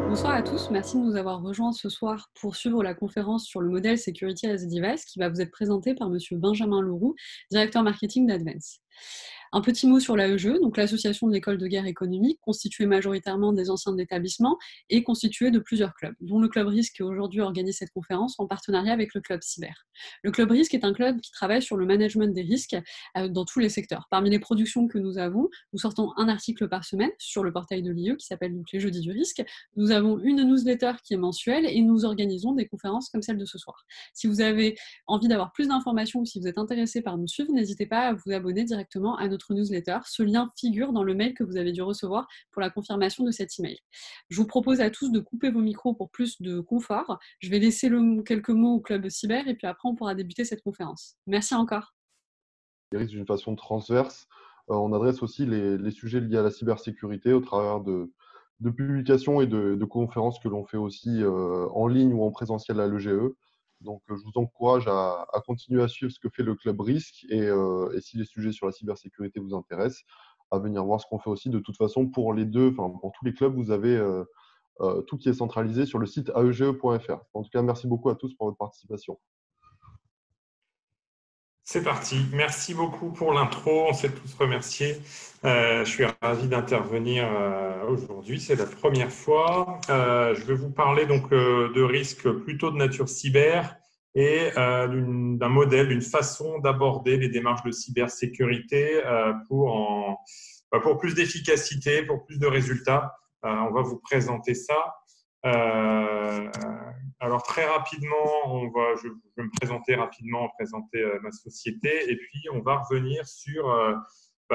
Bonsoir à tous, merci de nous avoir rejoints ce soir pour suivre la conférence sur le modèle Security as a Device qui va vous être présentée par Monsieur Benjamin Leroux, directeur marketing d'Advance. Un petit mot sur l'AEGE, donc l'association de l'école de guerre économique, constituée majoritairement des anciens de l'établissement et constituée de plusieurs clubs, dont le Club Risque qui aujourd'hui organise cette conférence en partenariat avec le Club Cyber. Le Club Risque est un club qui travaille sur le management des risques dans tous les secteurs. Parmi les productions que nous avons, nous sortons un article par semaine sur le portail de l'IE qui s'appelle donc Les Jeudis du Risque. Nous avons une newsletter qui est mensuelle et nous organisons des conférences comme celle de ce soir. Si vous avez envie d'avoir plus d'informations ou si vous êtes intéressé par nous suivre, n'hésitez pas à vous abonner directement à notre newsletter. Ce lien figure dans le mail que vous avez dû recevoir pour la confirmation de cet email. Je vous propose à tous de couper vos micros pour plus de confort. Je vais laisser quelques mots au club cyber et puis après on pourra débuter cette conférence. Merci encore. D'une façon transverse. On adresse aussi les sujets liés à la cybersécurité au travers de publications et de conférences que l'on fait aussi en ligne ou en présentiel à l'EGE. Donc, je vous encourage à continuer à suivre ce que fait le Club Risque et si les sujets sur la cybersécurité vous intéressent, à venir voir ce qu'on fait aussi. De toute façon, pour les deux, enfin, pour tous les clubs, vous avez tout qui est centralisé sur le site aege.fr. En tout cas, merci beaucoup à tous pour votre participation. C'est parti. Merci beaucoup pour l'intro. On s'est tous remerciés. Je suis ravi d'intervenir aujourd'hui. C'est la première fois. Je vais vous parler donc de risques plutôt de nature cyber et d'un modèle, d'une façon d'aborder les démarches de cybersécurité pour plus d'efficacité, pour plus de résultats. On va vous présenter ça. Alors très rapidement, je vais me présenter rapidement, présenter ma société et puis on va revenir sur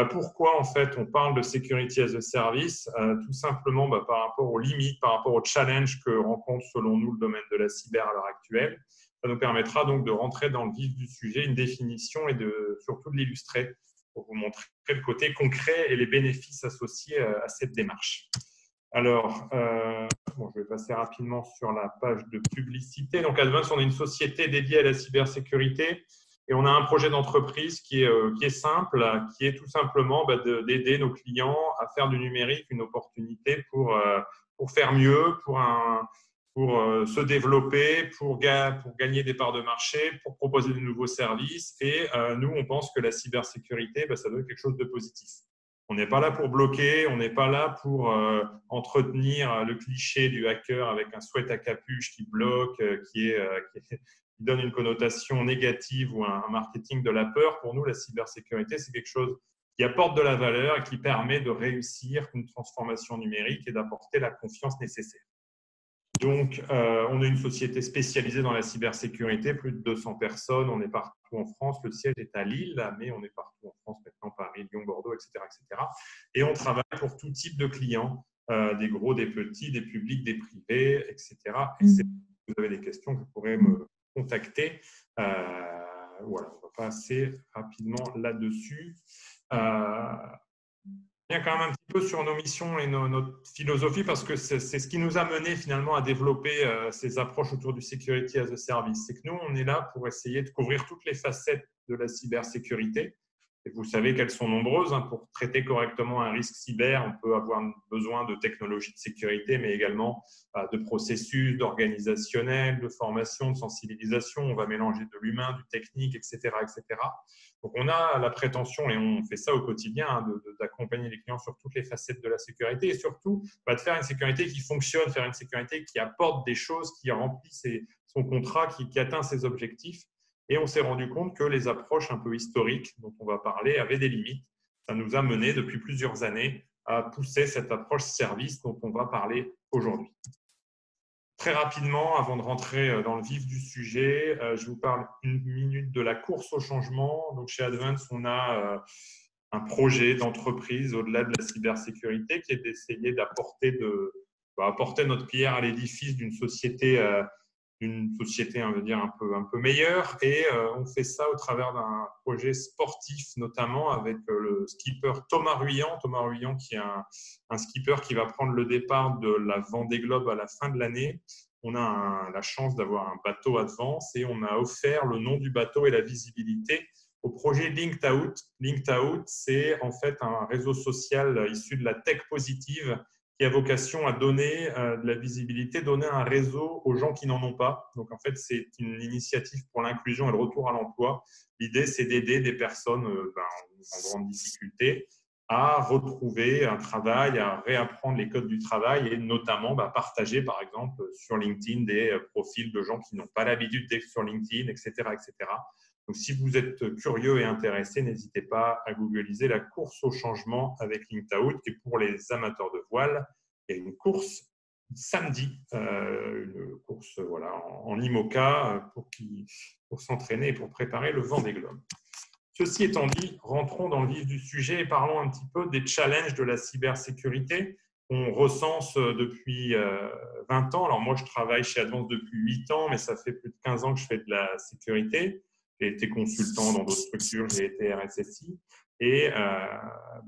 pourquoi en fait on parle de Security as a Service, tout simplement par rapport aux limites, par rapport aux challenges que rencontre selon nous le domaine de la cyber à l'heure actuelle. Ça nous permettra donc de rentrer dans le vif du sujet, une définition et surtout de l'illustrer pour vous montrer le côté concret et les bénéfices associés à cette démarche. Alors, je vais passer rapidement sur la page de publicité. Donc, Advance, on est une société dédiée à la cybersécurité et on a un projet d'entreprise qui est simple, qui est tout simplement d'aider nos clients à faire du numérique une opportunité pour faire mieux, pour se développer, pour gagner des parts de marché, pour proposer de nouveaux services. Et nous, on pense que la cybersécurité, ça doit être quelque chose de positif. On n'est pas là pour bloquer, on n'est pas là pour entretenir le cliché du hacker avec un sweat à capuche qui bloque, qui donne une connotation négative ou un marketing de la peur. Pour nous, la cybersécurité, c'est quelque chose qui apporte de la valeur et qui permet de réussir une transformation numérique et d'apporter la confiance nécessaire. Donc, on est une société spécialisée dans la cybersécurité, plus de 200 personnes, on est partout en France, le siège est à Lille, mais on est partout en France maintenant, Paris, Lyon, Bordeaux, etc., etc. Et on travaille pour tout type de clients, des gros, des petits, des publics, des privés, etc. Si vous avez des questions, vous pourrez me contacter. Voilà, on va passer rapidement là-dessus. On revient quand même un petit peu sur nos missions et notre philosophie parce que c'est ce qui nous a mené finalement à développer ces approches autour du Security as a Service. C'est que nous, on est là pour essayer de couvrir toutes les facettes de la cybersécurité. Et vous savez qu'elles sont nombreuses. Pour traiter correctement un risque cyber, on peut avoir besoin de technologies de sécurité, mais également de processus, d'organisationnel, de formation, de sensibilisation. On va mélanger de l'humain, du technique, etc., etc. Donc, on a la prétention, et on fait ça au quotidien, d'accompagner les clients sur toutes les facettes de la sécurité et surtout de faire une sécurité qui fonctionne, faire une sécurité qui apporte des choses, qui remplit son contrat, qui atteint ses objectifs. Et on s'est rendu compte que les approches un peu historiques dont on va parler avaient des limites. Ça nous a mené depuis plusieurs années à pousser cette approche service dont on va parler aujourd'hui. Très rapidement, avant de rentrer dans le vif du sujet, je vous parle une minute de la course au changement. Donc, chez Advance, on a un projet d'entreprise au-delà de la cybersécurité qui est d'essayer d'apporter notre pierre à l'édifice d'une société, on va dire, un peu meilleure. Et on fait ça au travers d'un projet sportif, notamment avec le skipper Thomas Ruyant. Thomas Ruyant, qui est un skipper qui va prendre le départ de la Vendée Globe à la fin de l'année. On a la chance d'avoir un bateau Advance et on a offert le nom du bateau et la visibilité au projet Linked Out. Linked Out, c'est en fait un réseau social issu de la tech positive qui a vocation à donner de la visibilité, donner un réseau aux gens qui n'en ont pas. Donc, en fait, c'est une initiative pour l'inclusion et le retour à l'emploi. L'idée, c'est d'aider des personnes en grande difficulté à retrouver un travail, à réapprendre les codes du travail et notamment partager, par exemple, sur LinkedIn des profils de gens qui n'ont pas l'habitude d'être sur LinkedIn, etc., etc. Donc, si vous êtes curieux et intéressé, n'hésitez pas à googliser la course au changement avec LinkTout. Et pour les amateurs de voile, il y a une course samedi, une course en IMOCA pour s'entraîner et pour préparer le Vendée Globe. Ceci étant dit, rentrons dans le vif du sujet et parlons un petit peu des challenges de la cybersécurité qu'on recense depuis 20 ans. Alors moi, je travaille chez Advance depuis 8 ans, mais ça fait plus de 15 ans que je fais de la sécurité. J'ai été consultant dans d'autres structures, j'ai été RSSI. Et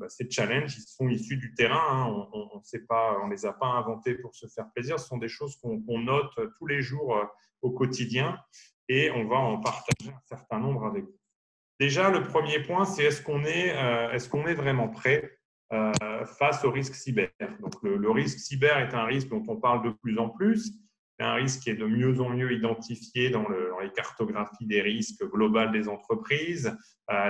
ces challenges, ils sont issus du terrain. On ne les a pas inventés pour se faire plaisir. Ce sont des choses qu'on note tous les jours au quotidien et on va en partager un certain nombre avec vous. Déjà, le premier point, c'est est-ce qu'on est vraiment prêt face au risque cyber. Donc, le risque cyber est un risque dont on parle de plus en plus. C'est un risque qui est de mieux en mieux identifié dans les cartographies des risques globales des entreprises.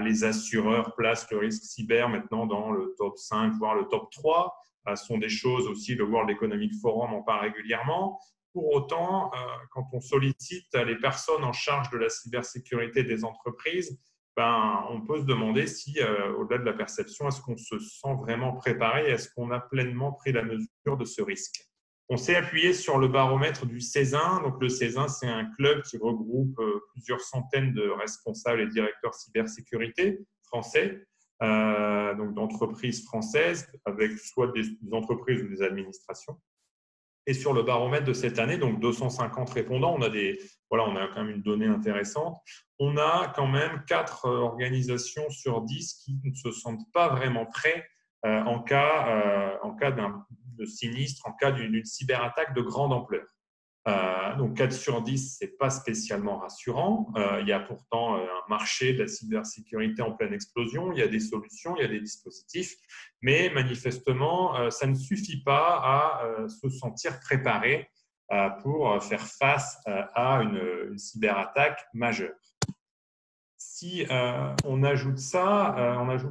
Les assureurs placent le risque cyber maintenant dans le top 5, voire le top 3. Ce sont des choses aussi, le World Economic Forum en parle régulièrement. Pour autant, quand on sollicite les personnes en charge de la cybersécurité des entreprises, on peut se demander si, au-delà de la perception, est-ce qu'on se sent vraiment préparé? Est-ce qu'on a pleinement pris la mesure de ce risque? On s'est appuyé sur le baromètre du CESIN. Donc, le CESIN, c'est un club qui regroupe plusieurs centaines de responsables et directeurs cybersécurité français, donc d'entreprises françaises, avec soit des entreprises ou des administrations. Et sur le baromètre de cette année, donc 250 répondants, on a quand même une donnée intéressante. On a quand même 4 organisations sur 10 qui ne se sentent pas vraiment prêts en cas de sinistre, en cas d'une cyberattaque de grande ampleur. Donc 4 sur 10, ce n'est pas spécialement rassurant. Il y a pourtant un marché de la cybersécurité en pleine explosion, il y a des solutions, il y a des dispositifs, mais manifestement, ça ne suffit pas à se sentir préparé pour faire face à une cyberattaque majeure. Si on ajoute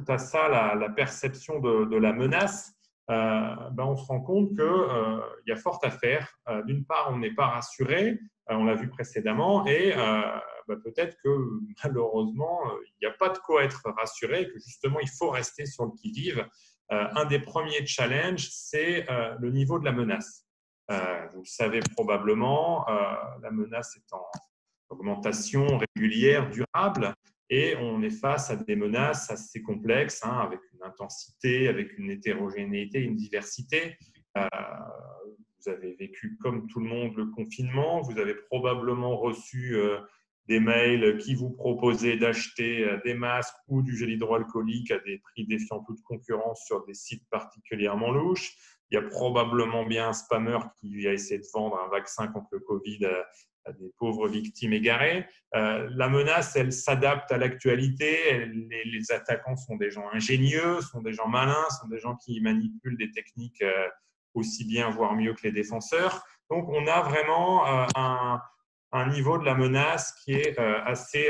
à ça la perception de la menace, on se rend compte qu'il y a fort à faire. D'une part, on n'est pas rassuré, on l'a vu précédemment, et peut-être que malheureusement, il n'y a pas de quoi être rassuré, que justement, il faut rester sur le qui-vive. Un des premiers challenges, c'est le niveau de la menace. Vous le savez probablement, la menace est en augmentation régulière, durable. Et on est face à des menaces assez complexes, avec une intensité, avec une hétérogénéité, une diversité. Vous avez vécu comme tout le monde le confinement. Vous avez probablement reçu des mails qui vous proposaient d'acheter des masques ou du gel hydroalcoolique à des prix défiant toute concurrence sur des sites particulièrement louches. Il y a probablement bien un spammer qui a essayé de vendre un vaccin contre le Covid à des pauvres victimes égarées. La menace, elle s'adapte à l'actualité. Les attaquants sont des gens ingénieux, sont des gens malins, sont des gens qui manipulent des techniques aussi bien, voire mieux que les défenseurs. Donc, on a vraiment un niveau de la menace qui est assez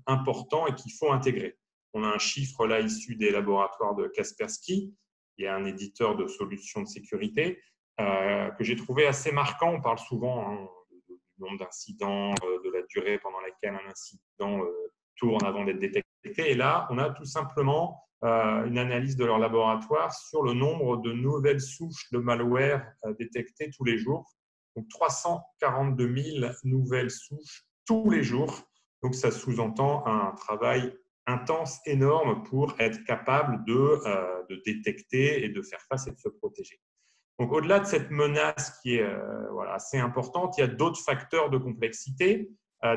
important et qu'il faut intégrer. On a un chiffre là issu des laboratoires de Kaspersky, qui est un éditeur de solutions de sécurité, que j'ai trouvé assez marquant. On parle souvent du nombre d'incidents, de la durée pendant laquelle un incident tourne avant d'être détecté. Et là, on a tout simplement une analyse de leur laboratoire sur le nombre de nouvelles souches de malware détectées tous les jours. Donc, 342 000 nouvelles souches tous les jours. Donc, ça sous-entend un travail intense, énorme pour être capable de détecter et de faire face et de se protéger. Donc, au-delà de cette menace qui est assez importante, il y a d'autres facteurs de complexité.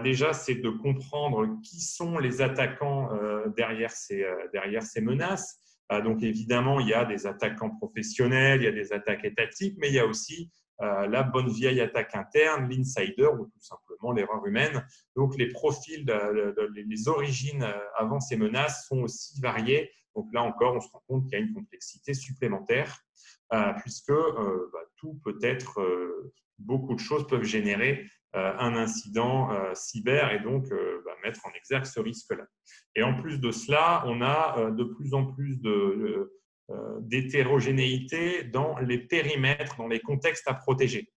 Déjà, c'est de comprendre qui sont les attaquants derrière ces menaces. Donc, évidemment, il y a des attaquants professionnels, il y a des attaques étatiques, mais il y a aussi la bonne vieille attaque interne, l'insider ou tout simplement l'erreur humaine. Donc, les profils, les origines avant ces menaces sont aussi variées Donc là encore, on se rend compte qu'il y a une complexité supplémentaire puisque tout peut être, beaucoup de choses peuvent générer un incident cyber et donc mettre en exergue ce risque-là. Et en plus de cela, on a de plus en plus d'hétérogénéité dans les périmètres, dans les contextes à protéger.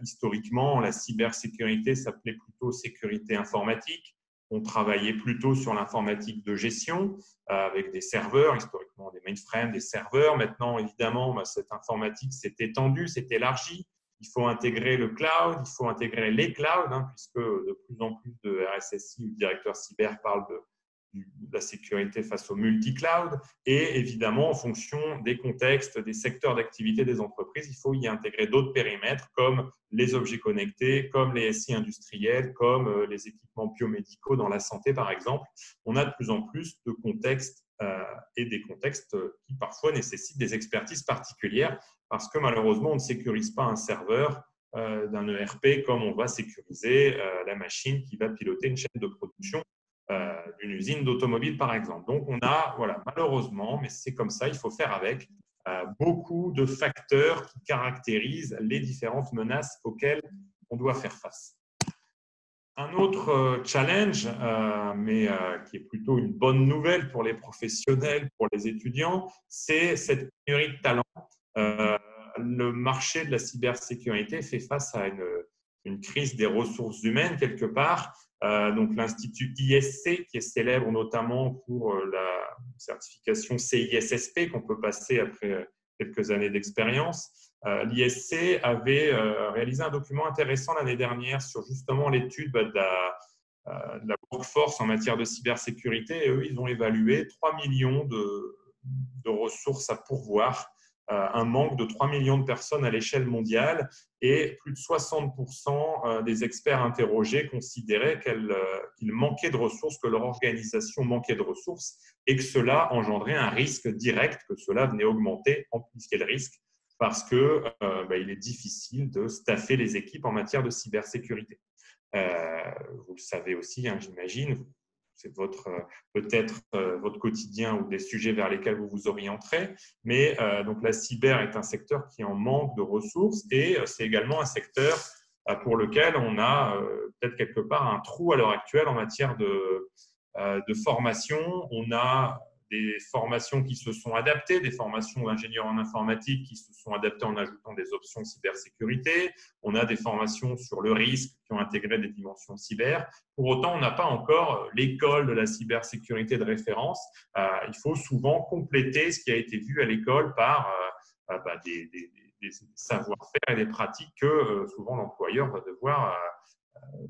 Historiquement, la cybersécurité s'appelait plutôt sécurité informatique. On travaillait plutôt sur l'informatique de gestion avec des serveurs, historiquement des mainframes, des serveurs. Maintenant, évidemment, cette informatique s'est étendue, s'est élargie. Il faut intégrer le cloud, il faut intégrer les clouds, puisque de plus en plus de RSSI ou de directeurs cyber parlent de la sécurité face au multi-cloud. Et évidemment, en fonction des contextes, des secteurs d'activité des entreprises, il faut y intégrer d'autres périmètres comme les objets connectés, comme les SI industriels, comme les équipements biomédicaux dans la santé, par exemple. On a de plus en plus de contextes et des contextes qui parfois nécessitent des expertises particulières parce que malheureusement, on ne sécurise pas un serveur d'un ERP comme on va sécuriser la machine qui va piloter une chaîne de production d'une usine d'automobile, par exemple. Donc, on a, voilà, malheureusement, mais c'est comme ça, il faut faire avec, beaucoup de facteurs qui caractérisent les différentes menaces auxquelles on doit faire face. Un autre challenge, mais qui est plutôt une bonne nouvelle pour les professionnels, pour les étudiants, c'est cette pénurie de talent. Le marché de la cybersécurité fait face à une crise des ressources humaines quelque part. Donc l'Institut ISC, qui est célèbre notamment pour la certification CISSP qu'on peut passer après quelques années d'expérience. L'ISC avait réalisé un document intéressant l'année dernière sur justement l'étude de la workforce en matière de cybersécurité. Et eux, ils ont évalué 3 millions de ressources à pourvoir, un manque de 3 millions de personnes à l'échelle mondiale et plus de 60% des experts interrogés considéraient qu'il manquait de ressources, que leur organisation manquait de ressources et que cela engendrait un risque direct, que cela venait augmenter, amplifier le risque parce qu'il est difficile de staffer les équipes en matière de cybersécurité. Vous le savez aussi, j'imagine, c'est peut-être votre quotidien ou des sujets vers lesquels vous vous orienterez. Mais donc la cyber est un secteur qui en manque de ressources et c'est également un secteur pour lequel on a peut-être quelque part un trou à l'heure actuelle en matière de formation. On a des formations qui se sont adaptées, des formations d'ingénieurs en informatique qui se sont adaptées en ajoutant des options cybersécurité. On a des formations sur le risque qui ont intégré des dimensions cyber. Pour autant, on n'a pas encore l'école de la cybersécurité de référence. Il faut souvent compléter ce qui a été vu à l'école par des savoir-faire et des pratiques que souvent l'employeur va devoir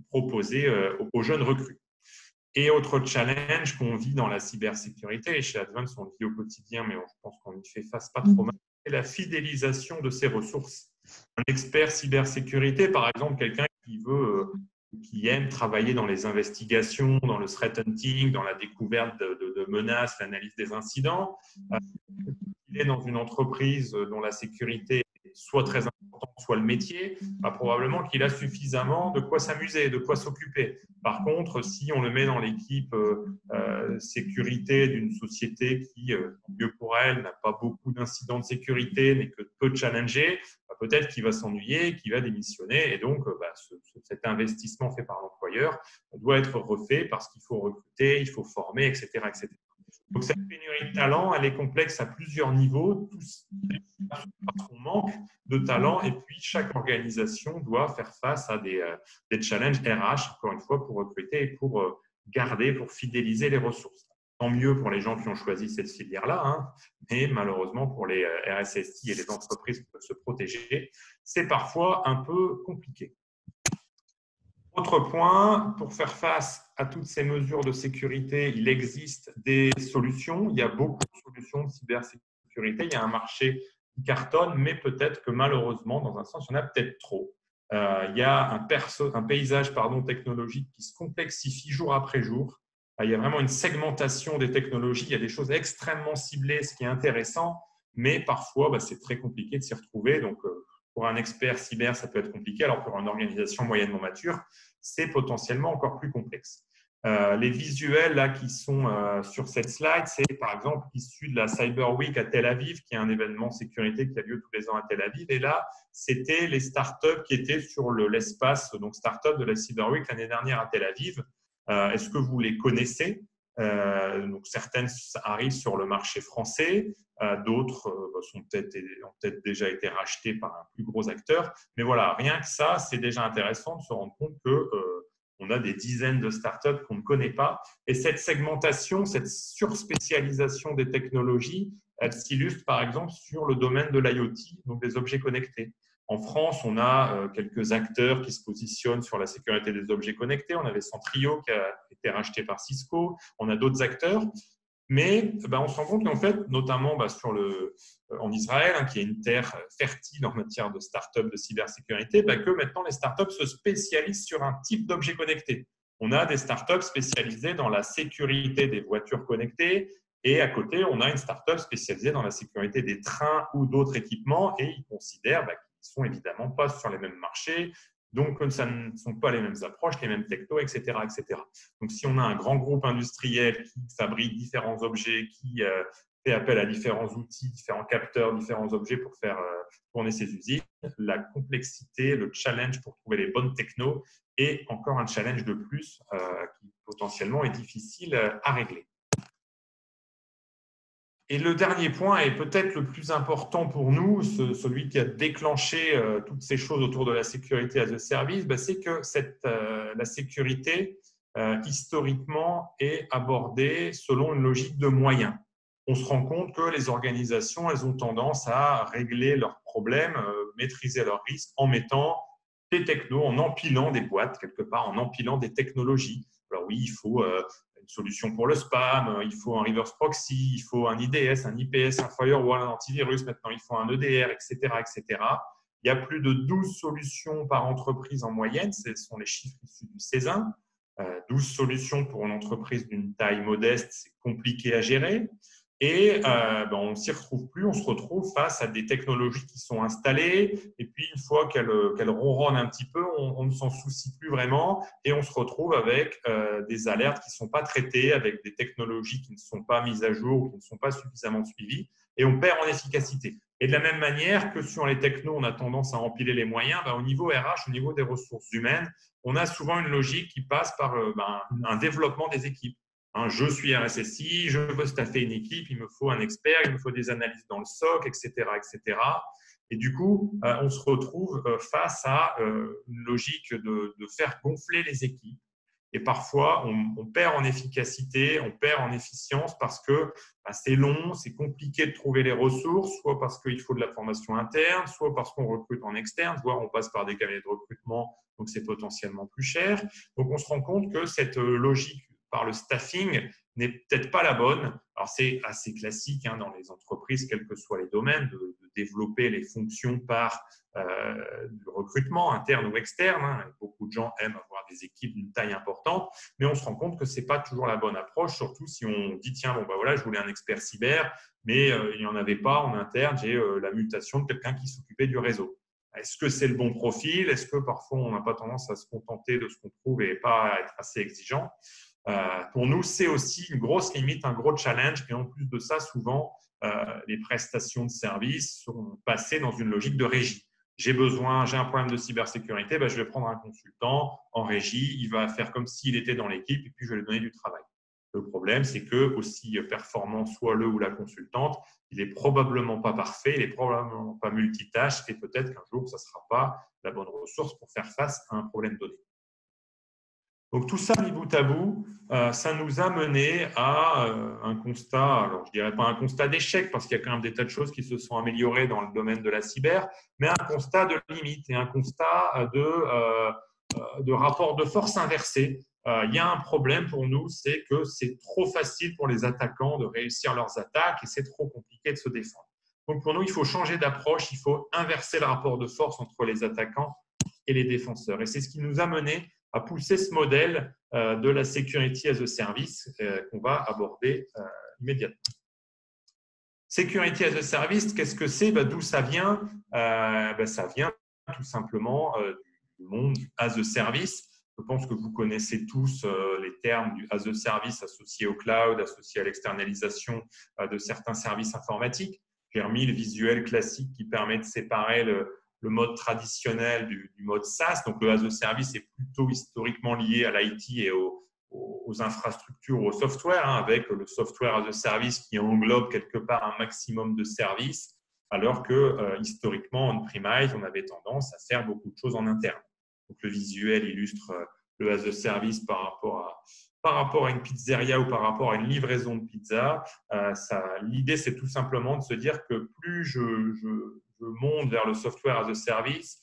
proposer aux jeunes recrues. Et autre challenge qu'on vit dans la cybersécurité, et chez Advance, on le vit au quotidien, mais je pense qu'on y fait face pas trop mal, c'est la fidélisation de ses ressources. Un expert cybersécurité, par exemple, quelqu'un qui aime travailler dans les investigations, dans le threat hunting, dans la découverte de menaces, l'analyse des incidents, il est dans une entreprise dont la sécurité est soit très importante, soit le métier, probablement qu'il a suffisamment de quoi s'amuser, de quoi s'occuper. Par contre, si on le met dans l'équipe sécurité d'une société qui, mieux pour elle, n'a pas beaucoup d'incidents de sécurité, n'est que peu challengée, peut-être qu'il va s'ennuyer, qu'il va démissionner. Et donc, cet investissement fait par l'employeur doit être refait parce qu'il faut recruter, il faut former, etc., etc. Donc, cette pénurie de talent, elle est complexe à plusieurs niveaux, parce qu'on manque de talent et puis chaque organisation doit faire face à des challenges RH, encore une fois, pour recruter et pour garder, pour fidéliser les ressources. Tant mieux pour les gens qui ont choisi cette filière-là, mais malheureusement pour les RSSI et les entreprises qui peuvent se protéger, c'est parfois un peu compliqué. Autre point, pour faire face à toutes ces mesures de sécurité, il existe des solutions. Il y a beaucoup de solutions de cybersécurité. Il y a un marché qui cartonne, mais peut-être que malheureusement, dans un sens, il y en a peut-être trop. Il y a un paysage technologique qui se complexifie jour après jour. Il y a vraiment une segmentation des technologies. Il y a des choses extrêmement ciblées, ce qui est intéressant, mais parfois, c'est très compliqué de s'y retrouver. Donc, pour un expert cyber, ça peut être compliqué. Alors, pour une organisation moyennement mature, c'est potentiellement encore plus complexe. Les visuels là, qui sont sur cette slide, c'est par exemple issu de la Cyber Week à Tel Aviv, qui est un événement sécurité qui a lieu tous les ans à Tel Aviv. Et là, c'était les startups qui étaient sur l'espace, donc startups de la Cyber Week l'année dernière à Tel Aviv. Est-ce que vous les connaissez? Donc certaines arrivent sur le marché français, d'autres ont peut-être déjà été rachetées par un plus gros acteur. Mais voilà, rien que ça, c'est déjà intéressant de se rendre compte que on a des dizaines de startups qu'on ne connaît pas. Et cette segmentation, cette surspécialisation des technologies, elle s'illustre par exemple sur le domaine de l'IoT, donc des objets connectés. En France, on a quelques acteurs qui se positionnent sur la sécurité des objets connectés. On avait Centrio qui a été racheté par Cisco. On a d'autres acteurs. Mais on se rend compte qu'en fait, notamment en Israël, qui est une terre fertile en matière de start-up de cybersécurité, que maintenant les start-up se spécialisent sur un type d'objet connecté. On a des start-up spécialisées dans la sécurité des voitures connectées et à côté, on a une start-up spécialisée dans la sécurité des trains ou d'autres équipements et ils considèrent qu'ils ne sont évidemment pas sur les mêmes marchés. Donc, ça ne sont pas les mêmes approches, les mêmes technos, etc., etc. Donc, si on a un grand groupe industriel qui fabrique différents objets, qui fait appel à différents outils, différents capteurs, différents objets pour faire tourner ses usines, la complexité, le challenge pour trouver les bonnes technos est encore un challenge de plus qui potentiellement est difficile à régler. Et le dernier point est peut-être le plus important pour nous, celui qui a déclenché toutes ces choses autour de la sécurité as a service, c'est que la sécurité, historiquement, est abordée selon une logique de moyens. On se rend compte que les organisations, elles ont tendance à régler leurs problèmes, maîtriser leurs risques en mettant des technos, en empilant des boîtes, quelque part, en empilant des technologies. Alors oui, il faut une solution pour le spam, il faut un reverse proxy, il faut un IDS, un IPS, un firewall, un antivirus, maintenant il faut un EDR, etc., etc. Il y a plus de 12 solutions par entreprise en moyenne, ce sont les chiffres issus du CESIN. 12 solutions pour une entreprise d'une taille modeste, c'est compliqué à gérer. Et on ne s'y retrouve plus, on se retrouve face à des technologies qui sont installées et puis une fois qu'elles ronronnent un petit peu, on ne s'en soucie plus vraiment et on se retrouve avec des alertes qui ne sont pas traitées, avec des technologies qui ne sont pas mises à jour ou qui ne sont pas suffisamment suivies et on perd en efficacité. Et de la même manière que sur les technos, on a tendance à empiler les moyens, au niveau RH, au niveau des ressources humaines, on a souvent une logique qui passe par un développement des équipes. Je suis RSSI, je veux staffer une équipe, il me faut un expert, il me faut des analyses dans le SOC, etc., etc. Et du coup, on se retrouve face à une logique de faire gonfler les équipes. Et parfois, on perd en efficacité, on perd en efficience parce que c'est long, c'est compliqué de trouver les ressources, soit parce qu'il faut de la formation interne, soit parce qu'on recrute en externe, voire on passe par des cabinets de recrutement, donc c'est potentiellement plus cher. Donc, on se rend compte que cette logique par le staffing n'est peut-être pas la bonne. Alors, c'est assez classique dans les entreprises, quels que soient les domaines, de développer les fonctions par du recrutement interne ou externe. Beaucoup de gens aiment avoir des équipes d'une taille importante, mais on se rend compte que ce n'est pas toujours la bonne approche, surtout si on dit tiens, voilà, je voulais un expert cyber, mais il n'y en avait pas en interne, j'ai la mutation de quelqu'un qui s'occupait du réseau. Est-ce que c'est le bon profil? Est-ce que parfois on n'a pas tendance à se contenter de ce qu'on trouve et pas à être assez exigeant? Pour nous, c'est aussi une grosse limite, un gros challenge. Et en plus de ça, souvent, les prestations de services sont passées dans une logique de régie. J'ai un problème de cybersécurité, je vais prendre un consultant en régie, il va faire comme s'il était dans l'équipe et puis je vais lui donner du travail. Le problème, c'est que aussi performant soit le ou la consultante, il n'est probablement pas parfait, il n'est probablement pas multitâche et peut-être qu'un jour, ça ne sera pas la bonne ressource pour faire face à un problème donné. Donc, tout ça, mis bout à bout, ça nous a mené à un constat, alors je ne dirais pas un constat d'échec, parce qu'il y a quand même des tas de choses qui se sont améliorées dans le domaine de la cyber, mais un constat de limite et un constat de rapport de force inversé. Il y a un problème pour nous, c'est que c'est trop facile pour les attaquants de réussir leurs attaques et c'est trop compliqué de se défendre. Donc, pour nous, il faut changer d'approche, il faut inverser le rapport de force entre les attaquants et les défenseurs. Et c'est ce qui nous a mené à pousser ce modèle de la Security as a Service qu'on va aborder immédiatement. Security as a Service, qu'est-ce que c'est? D'où ça vient? Ça vient tout simplement du monde as a Service. Je pense que vous connaissez tous les termes du as a service associé au cloud, associé à l'externalisation de certains services informatiques. J'ai remis le visuel classique qui permet de séparer le mode traditionnel du mode SaaS. Donc, le as a service est plutôt historiquement lié à l'IT et aux infrastructures, au software, avec le software as a service qui englobe quelque part un maximum de services, alors que historiquement, on-premise, on avait tendance à faire beaucoup de choses en interne. Donc, le visuel illustre le as a service par rapport à une pizzeria ou par rapport à une livraison de pizza. L'idée, c'est tout simplement de se dire que plus je monte vers le software as a service,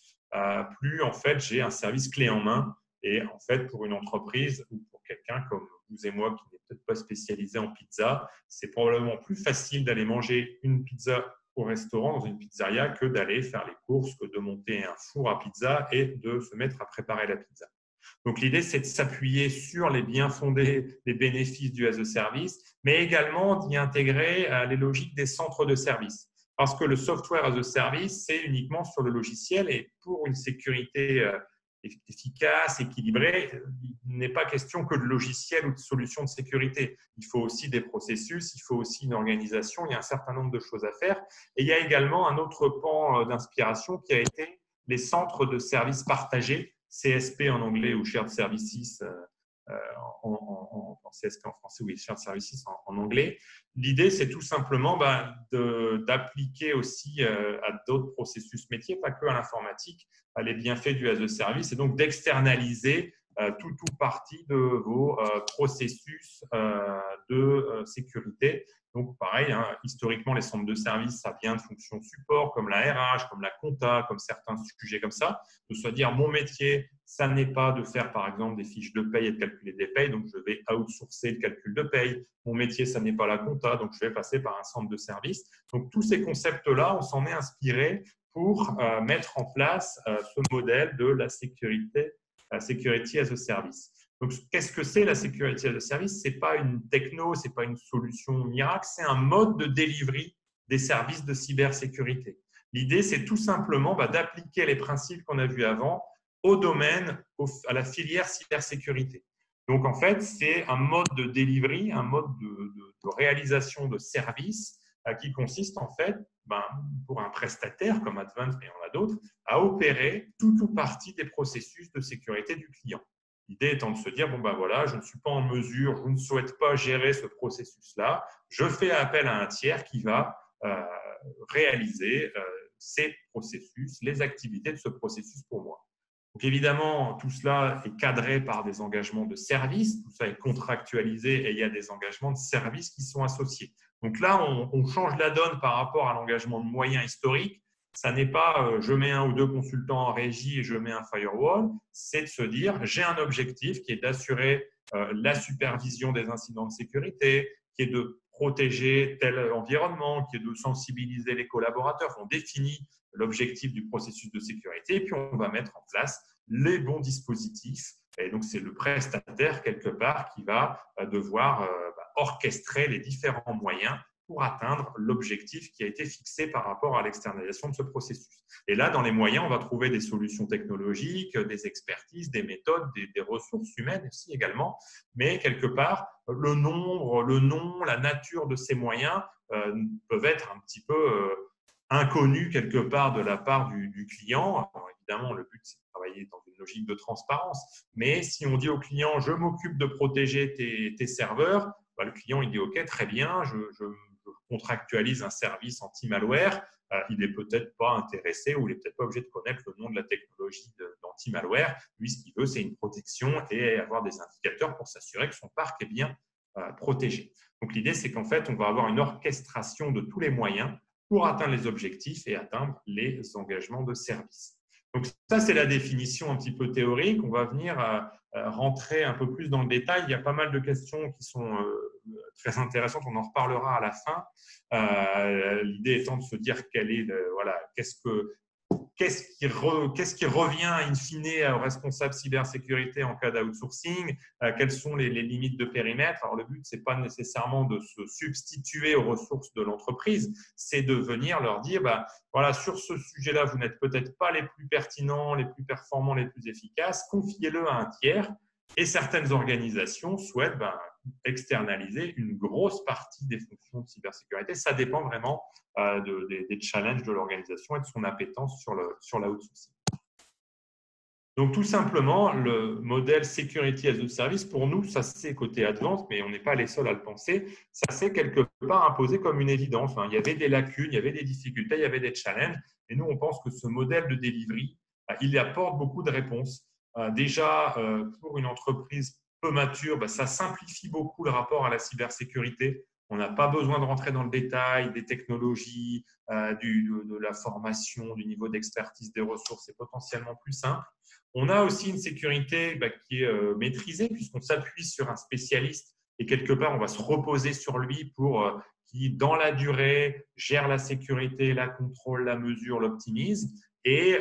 plus en fait, j'ai un service clé en main. Et en fait, pour une entreprise ou pour quelqu'un comme vous et moi qui n'est peut-être pas spécialisé en pizza, c'est probablement plus facile d'aller manger une pizza au restaurant, dans une pizzeria, que d'aller faire les courses, que de monter un four à pizza et de se mettre à préparer la pizza. Donc, l'idée, c'est de s'appuyer sur les bien fondés, les bénéfices du as a service, mais également d'y intégrer les logiques des centres de service. Parce que le software as a service, c'est uniquement sur le logiciel et pour une sécurité efficace, équilibrée, il n'est pas question que de logiciel ou de solutions de sécurité. Il faut aussi des processus, il faut aussi une organisation, il y a un certain nombre de choses à faire. Et il y a également un autre pan d'inspiration qui a été les centres de services partagés, CSP en anglais ou Shared Services en CSP en français, oui, Shared Services en anglais. L'idée, c'est tout simplement d'appliquer aussi à d'autres processus métiers, pas que à l'informatique, les bienfaits du as a service et donc d'externaliser tout partie de vos processus de sécurité. Donc, pareil, historiquement, les centres de services, ça vient de fonctions support comme la RH, comme la compta, comme certains sujets comme ça. De se dire, mon métier, ça n'est pas de faire, par exemple, des fiches de paye et de calculer des payes. Donc, je vais outsourcer le calcul de paye. Mon métier, ça n'est pas la compta. Donc, je vais passer par un centre de services. Donc, tous ces concepts-là, on s'en est inspiré pour mettre en place ce modèle de la security as a service. Donc, qu'est-ce que c'est la security as a service? Ce n'est pas une techno, ce n'est pas une solution miracle, c'est un mode de delivery des services de cybersécurité. L'idée, c'est tout simplement d'appliquer les principes qu'on a vus avant au domaine, à la filière cybersécurité. Donc, en fait, c'est un mode de delivery, un mode de réalisation de services qui consiste en fait, pour un prestataire comme Advent, mais on a d'autres, à opérer tout ou partie des processus de sécurité du client. L'idée étant de se dire, voilà, je ne suis pas en mesure, je ne souhaite pas gérer ce processus-là, je fais appel à un tiers qui va réaliser ces processus, les activités de ce processus pour moi. Donc évidemment, tout cela est cadré par des engagements de service, tout ça est contractualisé et il y a des engagements de service qui sont associés. Donc là, on change la donne par rapport à l'engagement de moyens historique. Ça n'est pas je mets un ou deux consultants en régie et je mets un firewall, c'est de se dire j'ai un objectif qui est d'assurer la supervision des incidents de sécurité, qui est de protéger tel environnement, qui est de sensibiliser les collaborateurs. On définit l'objectif du processus de sécurité et puis on va mettre en place les bons dispositifs. Et donc, c'est le prestataire, quelque part, qui va devoir orchestrer les différents moyens pour atteindre l'objectif qui a été fixé par rapport à l'externalisation de ce processus. Et là, dans les moyens, on va trouver des solutions technologiques, des expertises, des méthodes, des ressources humaines aussi également. Mais quelque part, le nombre, le nom, la nature de ces moyens peuvent être un petit peu inconnus quelque part de la part du client. Alors, évidemment, le but, c'est de travailler dans une logique de transparence. Mais si on dit au client, je m'occupe de protéger tes serveurs, le client, il dit, OK, très bien, je contractualise un service anti-malware, il n'est peut-être pas intéressé ou il n'est peut-être pas obligé de connaître le nom de la technologie d'anti-malware. Lui, ce qu'il veut, c'est une protection et avoir des indicateurs pour s'assurer que son parc est bien protégé. Donc, l'idée, c'est qu'en fait, on va avoir une orchestration de tous les moyens pour atteindre les objectifs et atteindre les engagements de service. Donc, ça, c'est la définition un petit peu théorique. On va venir rentrer un peu plus dans le détail. Il y a pas mal de questions qui sont très intéressantes. On en reparlera à la fin. L'idée étant de se dire quel qu'est-ce qui revient in fine au responsable cybersécurité en cas d'outsourcing, quelles sont les limites de périmètre. Alors, le but, ce n'est pas nécessairement de se substituer aux ressources de l'entreprise, c'est de venir leur dire, voilà, sur ce sujet-là, vous n'êtes peut-être pas les plus pertinents, les plus performants, les plus efficaces, confiez-le à un tiers. Et certaines organisations souhaitent externaliser une grosse partie des fonctions de cybersécurité. Ça dépend vraiment des challenges de l'organisation et de son appétence sur l'outsourcing. Donc, tout simplement, le modèle Security as a Service, pour nous, ça c'est côté Advance, mais on n'est pas les seuls à le penser, ça s'est quelque part imposé comme une évidence. Il y avait des lacunes, il y avait des difficultés, il y avait des challenges. Et nous, on pense que ce modèle de delivery, il apporte beaucoup de réponses. Déjà, pour une entreprise peu mature, ça simplifie beaucoup le rapport à la cybersécurité. On n'a pas besoin de rentrer dans le détail des technologies, de la formation, du niveau d'expertise des ressources. C'est potentiellement plus simple. On a aussi une sécurité qui est maîtrisée puisqu'on s'appuie sur un spécialiste et quelque part, on va se reposer sur lui pour qui, dans la durée, gère la sécurité, la contrôle, la mesure, l'optimise. Et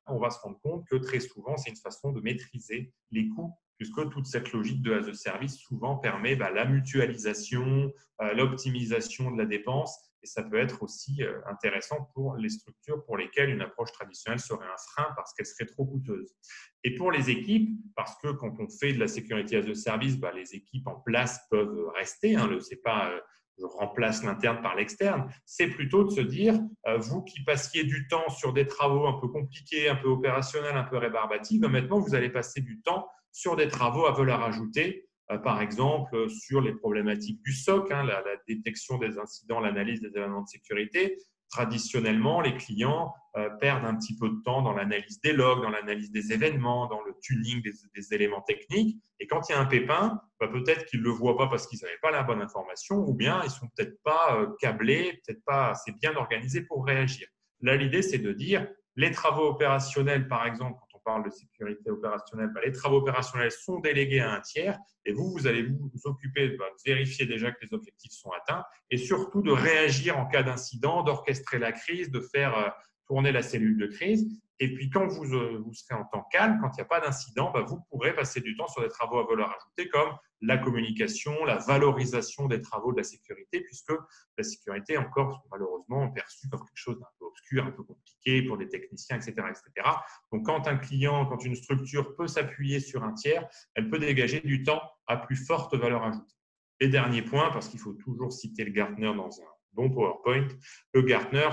on va se rendre compte que très souvent, c'est une façon de maîtriser les coûts, puisque toute cette logique de as a service souvent permet la mutualisation, l'optimisation de la dépense. Et ça peut être aussi intéressant pour les structures pour lesquelles une approche traditionnelle serait un frein parce qu'elle serait trop coûteuse. Et pour les équipes, parce que quand on fait de la sécurité as a service, les équipes en place peuvent rester. C'est pas je remplace l'interne par l'externe, c'est plutôt de se dire, vous qui passiez du temps sur des travaux un peu compliqués, un peu opérationnels, un peu rébarbatifs, maintenant vous allez passer du temps sur des travaux à valeur ajoutée, par exemple sur les problématiques du SOC, la détection des incidents, l'analyse des événements de sécurité. Traditionnellement, les clients perdent un petit peu de temps dans l'analyse des logs, dans l'analyse des événements, dans le tuning des éléments techniques. Et quand il y a un pépin, peut-être qu'ils ne le voient pas parce qu'ils n'avaient pas la bonne information ou bien ils ne sont peut-être pas câblés, peut-être pas assez bien organisés pour réagir. Là, l'idée, c'est de dire les travaux opérationnels, par exemple, quand on parle de sécurité opérationnelle, les travaux opérationnels sont délégués à un tiers et vous allez vous occuper de vérifier déjà que les objectifs sont atteints et surtout de réagir en cas d'incident, d'orchestrer la crise, de faire tourner la cellule de crise. Et puis, quand vous serez en temps calme, quand il n'y a pas d'incident, vous pourrez passer du temps sur des travaux à valeur ajoutée comme la communication, la valorisation des travaux de la sécurité, puisque la sécurité est encore malheureusement perçue comme quelque chose d'un peu obscur, un peu compliqué pour des techniciens, etc., etc. Donc, quand un client, quand une structure peut s'appuyer sur un tiers, elle peut dégager du temps à plus forte valeur ajoutée. Et dernier point, parce qu'il faut toujours citer le Gartner dans un bon PowerPoint, le Gartner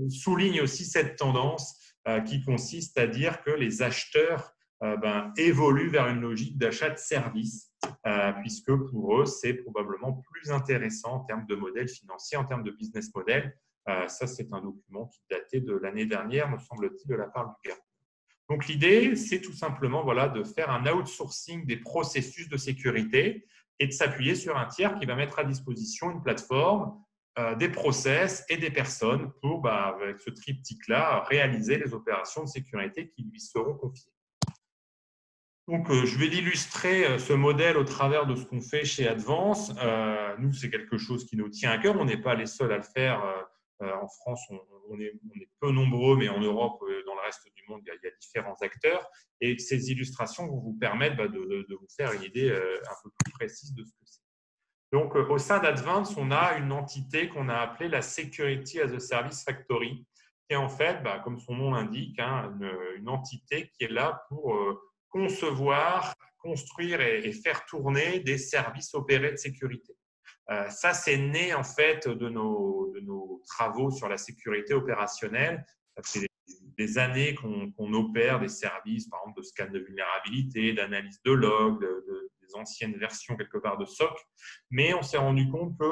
souligne aussi cette tendance qui consiste à dire que les acheteurs évoluent vers une logique d'achat de services, puisque pour eux, c'est probablement plus intéressant en termes de modèle financier, en termes de business model. Ça, c'est un document qui datait de l'année dernière, me semble-t-il, de la part du Gartner. Donc, l'idée, c'est tout simplement de faire un outsourcing des processus de sécurité et de s'appuyer sur un tiers qui va mettre à disposition une plateforme, des process et des personnes pour, avec ce triptyque-là, réaliser les opérations de sécurité qui lui seront confiées. Donc, je vais illustrer ce modèle au travers de ce qu'on fait chez Advance. Nous, c'est quelque chose qui nous tient à cœur. On n'est pas les seuls à le faire. En France, on est peu nombreux, mais en Europe, dans le reste du monde, il y a différents acteurs. Et ces illustrations vont vous permettre de vous faire une idée un peu plus précise de ce que c'est. Donc, au sein d'Advance, on a une entité qu'on a appelée la Security as a Service Factory, qui est en fait, comme son nom l'indique, une entité qui est là pour concevoir, construire et faire tourner des services opérés de sécurité. Ça, c'est né en fait de nos travaux sur la sécurité opérationnelle. Ça fait des années qu'on opère des services, par exemple, de scan de vulnérabilité, d'analyse de log, des anciennes versions quelque part de SOC. Mais on s'est rendu compte que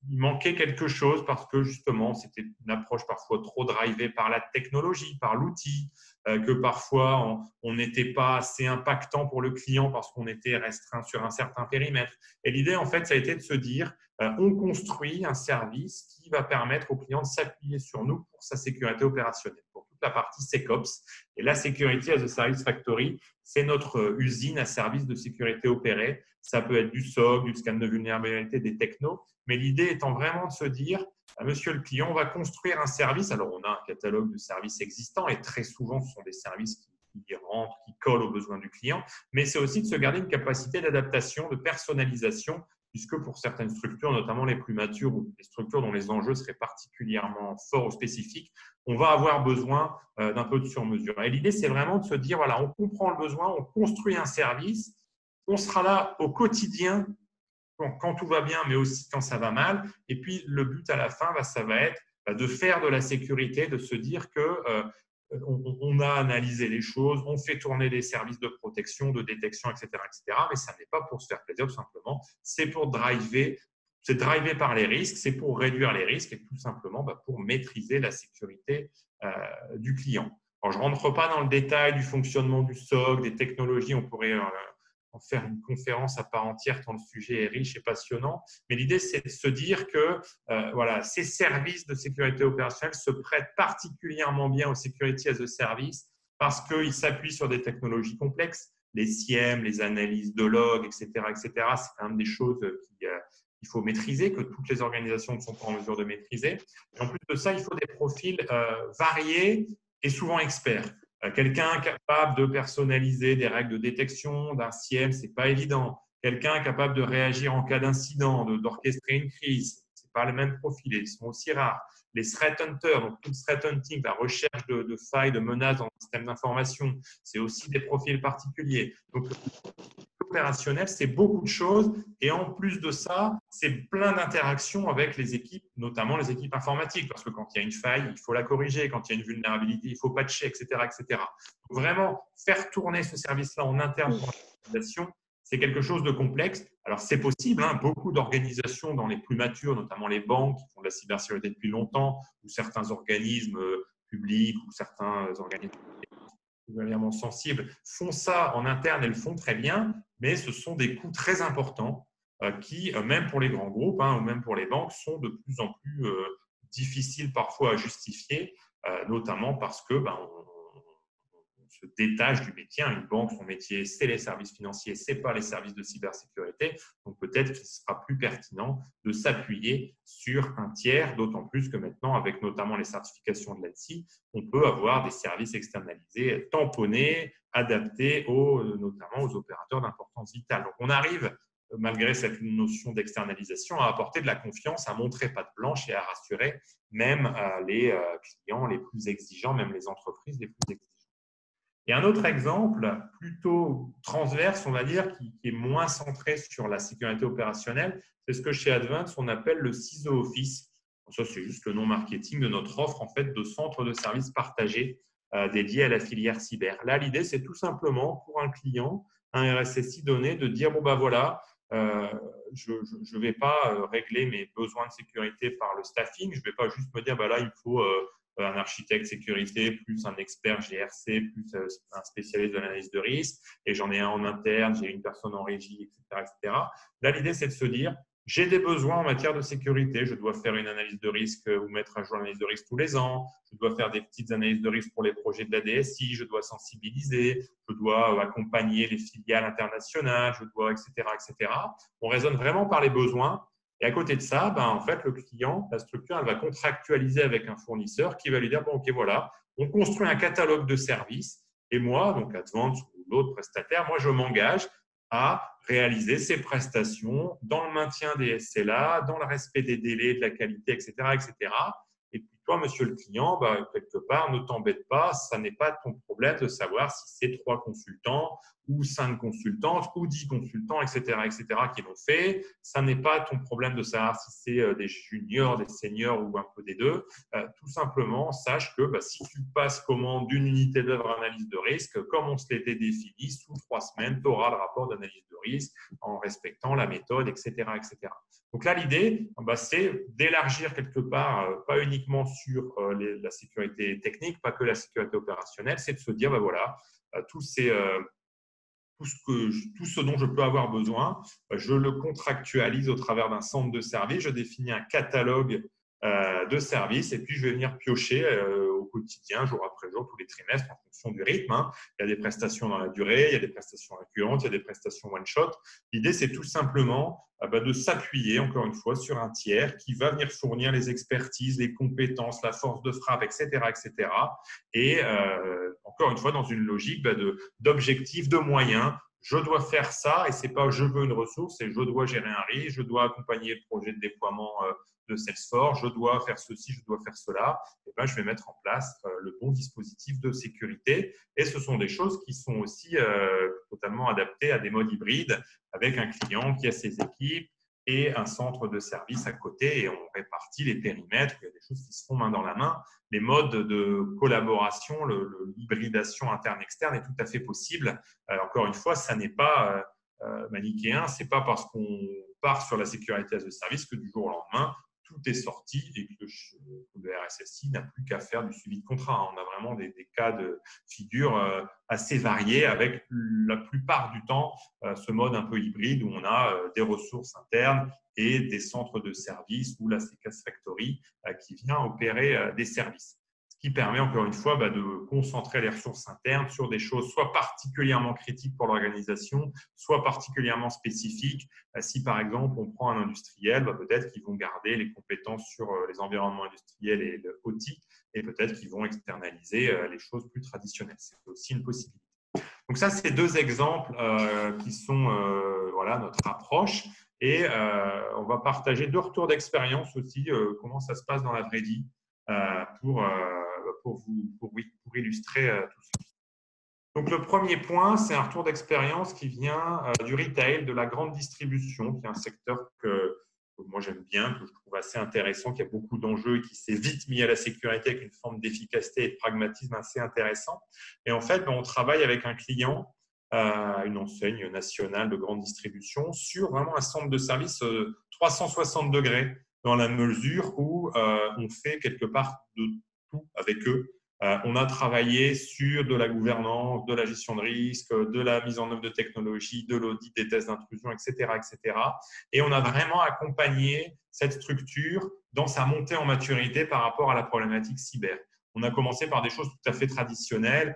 il manquait quelque chose parce que justement, c'était une approche parfois trop drivée par la technologie, par l'outil, que parfois on n'était pas assez impactant pour le client parce qu'on était restreint sur un certain périmètre. Et l'idée, en fait, ça a été de se dire, on construit un service qui va permettre au client de s'appuyer sur nous pour sa sécurité opérationnelle, pour toute la partie SecOps. Et la Security as a Service Factory, c'est notre usine à service de sécurité opérée. Ça peut être du SOC, du scan de vulnérabilité, des technos. Mais l'idée étant vraiment de se dire, Monsieur le client, on va construire un service. Alors, on a un catalogue de services existants et très souvent, ce sont des services qui rentrent, qui collent aux besoins du client. Mais c'est aussi de se garder une capacité d'adaptation, de personnalisation, puisque pour certaines structures, notamment les plus matures ou les structures dont les enjeux seraient particulièrement forts ou spécifiques, on va avoir besoin d'un peu de sur-mesure. Et l'idée, c'est vraiment de se dire, voilà, on comprend le besoin, on construit un service, on sera là au quotidien quand tout va bien, mais aussi quand ça va mal. Et puis, le but à la fin, ça va être de faire de la sécurité, de se dire qu'on a analysé les choses, on fait tourner des services de protection, de détection, etc., etc. Mais ça n'est pas pour se faire plaisir, tout simplement. C'est pour driver, c'est drivé par les risques, c'est pour réduire les risques et tout simplement pour maîtriser la sécurité du client. Alors, je ne rentre pas dans le détail du fonctionnement du SOC, des technologies, on pourrait en faire une conférence à part entière tant le sujet est riche et passionnant. Mais l'idée, c'est de se dire que voilà, ces services de sécurité opérationnelle se prêtent particulièrement bien au Security as a Service parce qu'ils s'appuient sur des technologies complexes, les SIEM, les analyses de logs, etc. etc. C'est quand même des choses qu'il faut maîtriser, que toutes les organisations ne sont pas en mesure de maîtriser. Et en plus de ça, il faut des profils variés et souvent experts. Quelqu'un capable de personnaliser des règles de détection d'un SIEM, ce n'est pas évident. Quelqu'un capable de réagir en cas d'incident, d'orchestrer une crise, ce n'est pas le même profil, ils sont aussi rares. Les threat hunters, donc tout le threat hunting, la recherche de failles, de menaces dans le système d'information, c'est aussi des profils particuliers. Donc, opérationnel, c'est beaucoup de choses. Et en plus de ça, c'est plein d'interactions avec les équipes, notamment les équipes informatiques. Parce que quand il y a une faille, il faut la corriger. Quand il y a une vulnérabilité, il faut patcher, etc. etc. Donc vraiment, faire tourner ce service-là en interne pour l'organisation, c'est quelque chose de complexe. Alors, c'est possible. Beaucoup d'organisations dans les plus matures, notamment les banques qui font de la cybersécurité depuis longtemps, ou certains organismes publics, ou certains organismes particulièrement sensibles, font ça en interne et le font très bien, mais ce sont des coûts très importants qui, même pour les grands groupes ou même pour les banques, sont de plus en plus difficiles parfois à justifier, notamment parce que on se détache du métier. Une banque, son métier, c'est les services financiers, ce n'est pas les services de cybersécurité. Donc, peut-être qu'il sera plus pertinent de s'appuyer sur un tiers, d'autant plus que maintenant, avec notamment les certifications de l'ANSSI, on peut avoir des services externalisés, tamponnés, adaptés notamment aux opérateurs d'importance vitale. Donc, on arrive, malgré cette notion d'externalisation, à apporter de la confiance, à montrer patte blanche et à rassurer même les clients les plus exigeants, même les entreprises les plus exigeantes. Et un autre exemple, plutôt transverse, on va dire, qui est moins centré sur la sécurité opérationnelle, c'est ce que chez Advance, on appelle le CISO Office. Ça, c'est juste le nom marketing de notre offre en fait, de centre de services partagés dédié à la filière cyber. Là, l'idée, c'est tout simplement pour un client, un RSSI donné, de dire, bon, ben voilà, je ne vais pas régler mes besoins de sécurité par le staffing, je ne vais pas juste me dire, ben là, il faut un architecte sécurité, plus un expert GRC, plus un spécialiste de l'analyse de risque, et j'en ai un en interne, j'ai une personne en régie, etc. etc. Là, l'idée, c'est de se dire, j'ai des besoins en matière de sécurité, je dois faire une analyse de risque ou mettre à jour l'analyse de risque tous les ans, je dois faire des petites analyses de risque pour les projets de la DSI, je dois sensibiliser, je dois accompagner les filiales internationales, je dois, etc., etc. On raisonne vraiment par les besoins. Et à côté de ça, en fait, le client, la structure, elle va contractualiser avec un fournisseur qui va lui dire, bon, OK, voilà, on construit un catalogue de services et moi, donc Advance ou l'autre prestataire, moi, je m'engage à réaliser ces prestations dans le maintien des SLA, dans le respect des délais, de la qualité, etc., etc. Et puis toi, monsieur le client, quelque part, ne t'embête pas, ça n'est pas ton problème de savoir si c'est 3 consultants ou 5 consultantes ou 10 consultants, etc., qui l'ont fait. Ça n'est pas ton problème de savoir si c'est des juniors, des seniors ou un peu des deux. Tout simplement, sache que si tu passes commande d'une unité d'œuvre analyse de risque, comme on se l'était défini, sous 3 semaines, tu auras le rapport d'analyse de risque en respectant la méthode, etc., etc. Donc là, l'idée, c'est d'élargir quelque part, pas uniquement sur la sécurité technique, pas que la sécurité opérationnelle, c'est de se dire, voilà, tout ce dont je peux avoir besoin, je le contractualise au travers d'un centre de service, je définis un catalogue de services et puis je vais venir piocher au quotidien, jour après jour, tous les trimestres, en fonction du rythme. Hein. Il y a des prestations dans la durée, il y a des prestations récurrentes, il y a des prestations one-shot. L'idée, c'est tout simplement de s'appuyer, encore une fois, sur un tiers qui va venir fournir les expertises, les compétences, la force de frappe, etc. etc. Et encore une fois, dans une logique d'objectifs, de moyens. Je dois faire ça et ce n'est pas je veux une ressource, c'est je dois gérer un risque, je dois accompagner le projet de déploiement de Salesforce, je dois faire ceci, je dois faire cela. Et ben, je vais mettre en place le bon dispositif de sécurité. Et ce sont des choses qui sont aussi totalement adaptées à des modes hybrides avec un client qui a ses équipes et un centre de service à côté et on répartit les périmètres. Il y a des choses qui se font main dans la main. Les modes de collaboration, l'hybridation interne-externe est tout à fait possible. Encore une fois, ça n'est pas manichéen. Ce n'est pas parce qu'on part sur la sécurité as a service que du jour au lendemain, tout est sorti et que le RSSI n'a plus qu'à faire du suivi de contrat. On a vraiment des cas de figure assez variés avec la plupart du temps ce mode un peu hybride où on a des ressources internes et des centres de services ou la CCAS Factory qui vient opérer des services. Ce qui permet encore une fois de concentrer les ressources internes sur des choses soit particulièrement critiques pour l'organisation, soit particulièrement spécifiques. Si par exemple on prend un industriel, peut-être qu'ils vont garder les compétences sur les environnements industriels et le OT, et peut-être qu'ils vont externaliser les choses plus traditionnelles. C'est aussi une possibilité. Donc ça, c'est deux exemples qui sont notre approche. Et on va partager deux retours d'expérience aussi, comment ça se passe dans la vraie vie pour illustrer tout ça. Donc, le premier point, c'est un retour d'expérience qui vient du retail, de la grande distribution, qui est un secteur que moi j'aime bien, que je trouve assez intéressant, qui a beaucoup d'enjeux et qui s'est vite mis à la sécurité avec une forme d'efficacité et de pragmatisme assez intéressant. Et en fait, on travaille avec un client, une enseigne nationale de grande distribution, sur vraiment un centre de service 360 degrés, dans la mesure où on fait quelque part de tout avec eux. On a travaillé sur de la gouvernance, de la gestion de risque, de la mise en œuvre de technologies, de l'audit, des tests d'intrusion, etc., etc. Et on a vraiment accompagné cette structure dans sa montée en maturité par rapport à la problématique cyber. On a commencé par des choses tout à fait traditionnelles,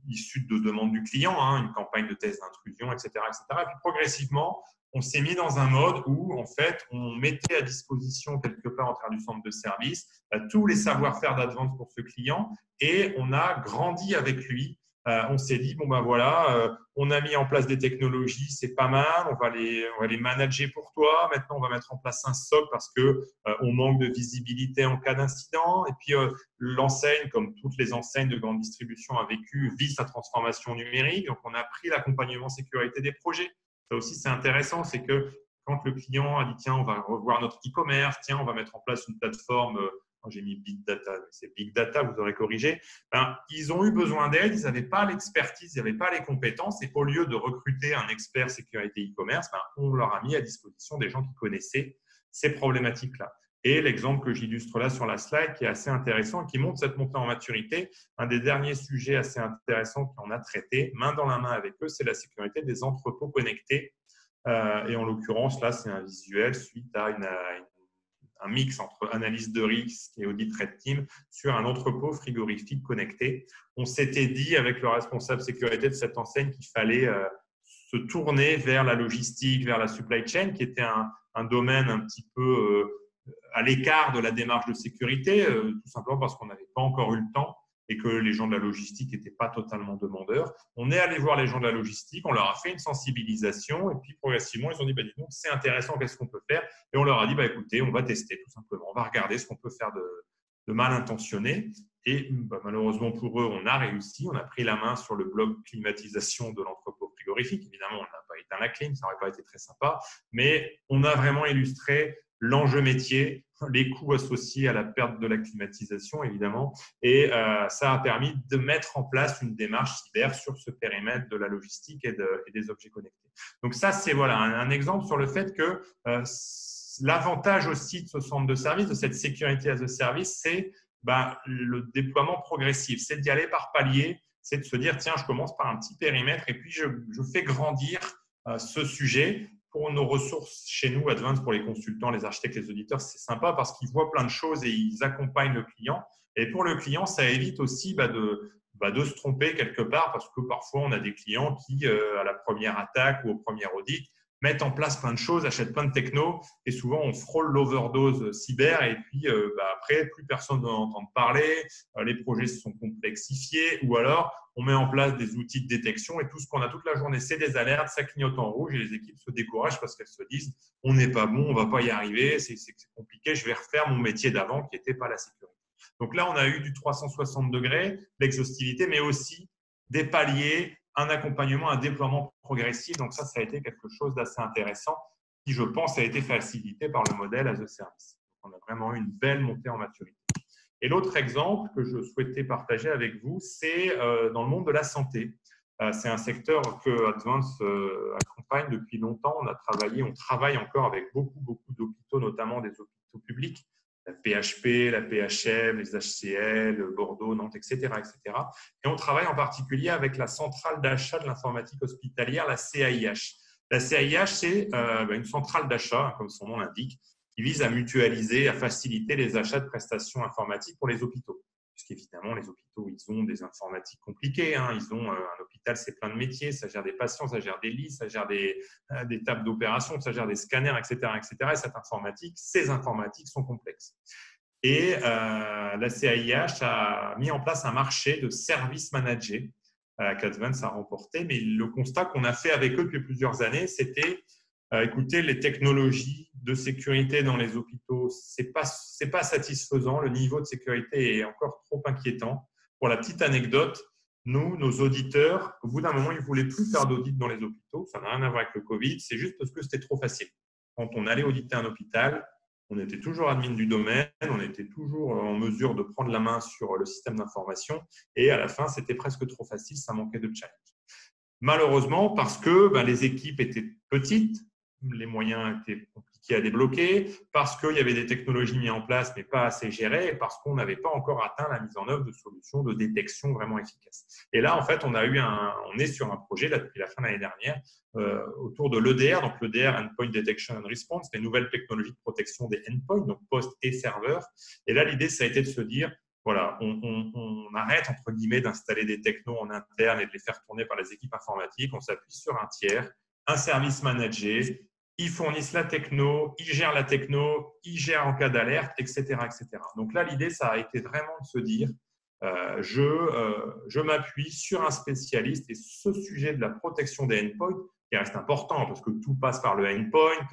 issues de demandes du client, une campagne de tests d'intrusion, etc., etc. Et puis progressivement, on s'est mis dans un mode où, en fait, on mettait à disposition quelque part, en travers du centre de service, tous les savoir-faire d'Advance pour ce client et on a grandi avec lui. On s'est dit, on a mis en place des technologies, c'est pas mal, on va les manager pour toi. Maintenant, on va mettre en place un SOC parce qu'on manque de visibilité en cas d'incident. Et puis, l'enseigne, comme toutes les enseignes de grande distribution a vécu, vit sa transformation numérique. Donc, on a pris l'accompagnement sécurité des projets. Ça aussi, c'est intéressant, c'est que quand le client a dit « tiens, on va revoir notre e-commerce, tiens, on va mettre en place une plateforme », j'ai mis Big Data, c'est Big Data, vous aurez corrigé, ils ont eu besoin d'aide, ils n'avaient pas l'expertise, ils n'avaient pas les compétences et au lieu de recruter un expert sécurité e-commerce, on leur a mis à disposition des gens qui connaissaient ces problématiques-là. Et l'exemple que j'illustre là sur la slide, qui est assez intéressant, qui montre cette montée en maturité, un des derniers sujets assez intéressants qu'on a traité, main dans la main avec eux, c'est la sécurité des entrepôts connectés. Et en l'occurrence, là, c'est un visuel suite à un mix entre analyse de risque et audit red team sur un entrepôt frigorifique connecté. On s'était dit avec le responsable sécurité de cette enseigne qu'il fallait se tourner vers la logistique, vers la supply chain, qui était un domaine un petit peu à l'écart de la démarche de sécurité, tout simplement parce qu'on n'avait pas encore eu le temps et que les gens de la logistique n'étaient pas totalement demandeurs. On est allé voir les gens de la logistique, on leur a fait une sensibilisation et puis progressivement, ils ont dit dis donc, c'est intéressant, qu'est-ce qu'on peut faire? Et on leur a dit écoutez, on va tester tout simplement, on va regarder ce qu'on peut faire de mal intentionné. Et malheureusement pour eux, on a réussi, on a pris la main sur le bloc climatisation de l'entrepôt frigorifique. Évidemment, on n'a pas éteint la clim, ça n'aurait pas été très sympa, mais on a vraiment illustré l'enjeu métier, les coûts associés à la perte de la climatisation, évidemment. Et ça a permis de mettre en place une démarche cyber sur ce périmètre de la logistique et des objets connectés. Donc ça, c'est un exemple sur le fait que l'avantage aussi de ce centre de service, de cette sécurité as a service, c'est le déploiement progressif. C'est d'y aller par palier, c'est de se dire, tiens, je commence par un petit périmètre et puis je fais grandir ce sujet pour nos ressources chez nous, Advance, pour les consultants, les architectes, les auditeurs, c'est sympa parce qu'ils voient plein de choses et ils accompagnent le client. Et pour le client, ça évite aussi de se tromper quelque part parce que parfois, on a des clients qui, à la première attaque ou au premier audit, mettent en place plein de choses, achètent plein de techno et souvent, on frôle l'overdose cyber et puis après, plus personne n'en entend parler, les projets se sont complexifiés ou alors, on met en place des outils de détection et tout ce qu'on a toute la journée, c'est des alertes, ça clignote en rouge et les équipes se découragent parce qu'elles se disent « on n'est pas bon, on ne va pas y arriver, c'est compliqué, je vais refaire mon métier d'avant qui n'était pas la sécurité ». Donc là, on a eu du 360 degrés, l'exhaustivité, mais aussi des paliers, un accompagnement, un déploiement progressif. Donc ça a été quelque chose d'assez intéressant qui, je pense, a été facilité par le modèle as a service. Donc, on a vraiment eu une belle montée en maturité. Et l'autre exemple que je souhaitais partager avec vous, c'est dans le monde de la santé. C'est un secteur que Advance accompagne depuis longtemps. On travaille encore avec beaucoup d'hôpitaux, notamment des hôpitaux publics, la PHP, la PHM, les HCL, Bordeaux, Nantes, etc., etc. Et on travaille en particulier avec la centrale d'achat de l'informatique hospitalière, la CAIH. La CAIH, c'est une centrale d'achat, comme son nom l'indique, qui vise à mutualiser, à faciliter les achats de prestations informatiques pour les hôpitaux. Puisqu'évidemment, les hôpitaux, ils ont des informatiques compliquées. Ils ont un hôpital, c'est plein de métiers. Ça gère des patients, ça gère des lits, ça gère des tables d'opération, ça gère des scanners, etc., etc. Et ces informatiques sont complexes. Et la CAIH a mis en place un marché de services managés qu'Advance a remporté. Mais le constat qu'on a fait avec eux depuis plusieurs années, c'était écoutez, les technologies de sécurité dans les hôpitaux, ce n'est pas satisfaisant. Le niveau de sécurité est encore trop inquiétant. Pour la petite anecdote, nous, nos auditeurs, au bout d'un moment, ils ne voulaient plus faire d'audit dans les hôpitaux. Ça n'a rien à voir avec le Covid. C'est juste parce que c'était trop facile. Quand on allait auditer un hôpital, on était toujours admin du domaine, on était toujours en mesure de prendre la main sur le système d'information. Et à la fin, c'était presque trop facile. Ça manquait de challenge. Malheureusement, parce que les équipes étaient petites, les moyens étaient compliqués à débloquer, parce qu'il y avait des technologies mises en place mais pas assez gérées, et parce qu'on n'avait pas encore atteint la mise en œuvre de solutions de détection vraiment efficaces. Et là, en fait, on est sur un projet là, depuis la fin de l'année dernière autour de l'EDR, donc l'EDR, Endpoint Detection and Response, les nouvelles technologies de protection des endpoints, donc poste et serveur. Et là, l'idée, ça a été de se dire, voilà, on arrête, entre guillemets, d'installer des technos en interne et de les faire tourner par les équipes informatiques. On s'appuie sur un tiers, un service managé. Ils fournissent la techno, ils gèrent la techno, ils gèrent en cas d'alerte, etc., etc. Donc là, l'idée, ça a été vraiment de se dire, je m'appuie sur un spécialiste et ce sujet de la protection des endpoints, qui reste important parce que tout passe par le endpoint,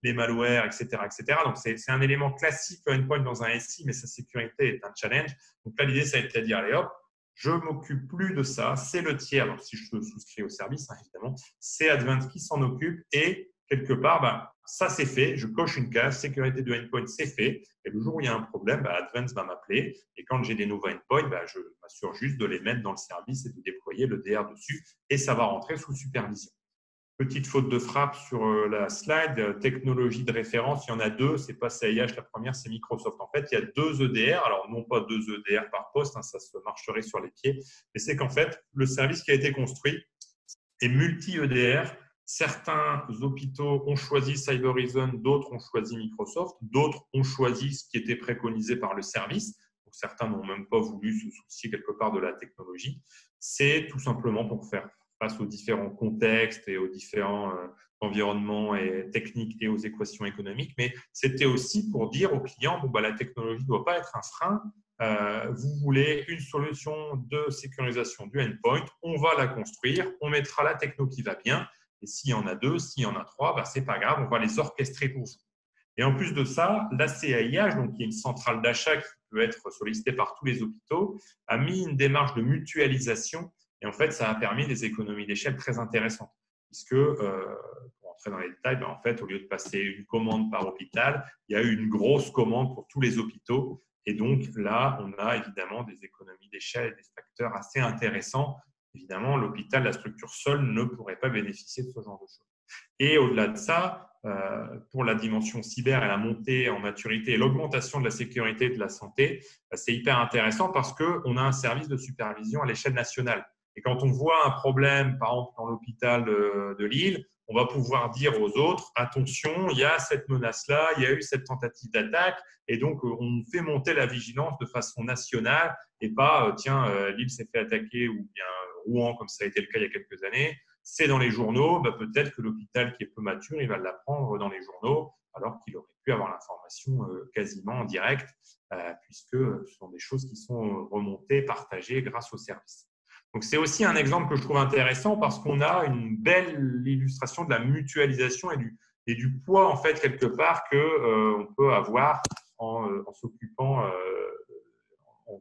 les malwares, etc., etc. Donc, c'est un élément classique, le endpoint dans un SI, mais sa sécurité est un challenge. Donc là, l'idée, ça a été de dire, allez hop, je ne m'occupe plus de ça, c'est le tiers. Donc, si je souscris au service, évidemment, c'est Advance qui s'en occupe et quelque part, ça c'est fait, je coche une case, sécurité de endpoint, c'est fait. Et le jour où il y a un problème, Advance va m'appeler. Et quand j'ai des nouveaux endpoints, je m'assure juste de les mettre dans le service et de déployer le DR dessus. Et ça va rentrer sous supervision. Petite faute de frappe sur la slide, technologie de référence, il y en a deux, ce n'est pas CAIH, la première c'est Microsoft. En fait, il y a deux EDR, alors non pas deux EDR par poste, ça se marcherait sur les pieds, mais c'est qu'en fait, le service qui a été construit est multi-EDR. Certains hôpitaux ont choisi Cybereason, d'autres ont choisi Microsoft, d'autres ont choisi ce qui était préconisé par le service. Donc, certains n'ont même pas voulu se soucier quelque part de la technologie. C'est tout simplement pour faire face aux différents contextes et aux différents environnements et techniques et aux équations économiques. Mais c'était aussi pour dire aux clients, la technologie ne doit pas être un frein. Vous voulez une solution de sécurisation du endpoint, on va la construire, on mettra la techno qui va bien. Et s'il y en a deux, s'il y en a trois, ce n'est pas grave, on va les orchestrer pour vous. Et en plus de ça, la CAIH, donc, qui est une centrale d'achat qui peut être sollicitée par tous les hôpitaux, a mis une démarche de mutualisation. Et en fait, ça a permis des économies d'échelle très intéressantes. Puisque, pour entrer dans les détails, en fait, au lieu de passer une commande par hôpital, il y a eu une grosse commande pour tous les hôpitaux. Et donc là, on a évidemment des économies d'échelle et des facteurs assez intéressants. Évidemment, l'hôpital, la structure seule, ne pourrait pas bénéficier de ce genre de choses. Et au-delà de ça, pour la dimension cyber et la montée en maturité et l'augmentation de la sécurité et de la santé, c'est hyper intéressant parce qu'on a un service de supervision à l'échelle nationale. Et quand on voit un problème, par exemple, dans l'hôpital de Lille, on va pouvoir dire aux autres, attention, il y a cette menace-là, il y a eu cette tentative d'attaque, et donc on fait monter la vigilance de façon nationale et pas, tiens, Lille s'est fait attaquer ou bien Rouen, comme ça a été le cas il y a quelques années, c'est dans les journaux, peut-être que l'hôpital qui est peu mature, il va l'apprendre dans les journaux, alors qu'il aurait pu avoir l'information quasiment en direct, puisque ce sont des choses qui sont remontées, partagées grâce au service. Donc, c'est aussi un exemple que je trouve intéressant parce qu'on a une belle illustration de la mutualisation et du poids, en fait, quelque part, qu'on peut avoir en s'occupant,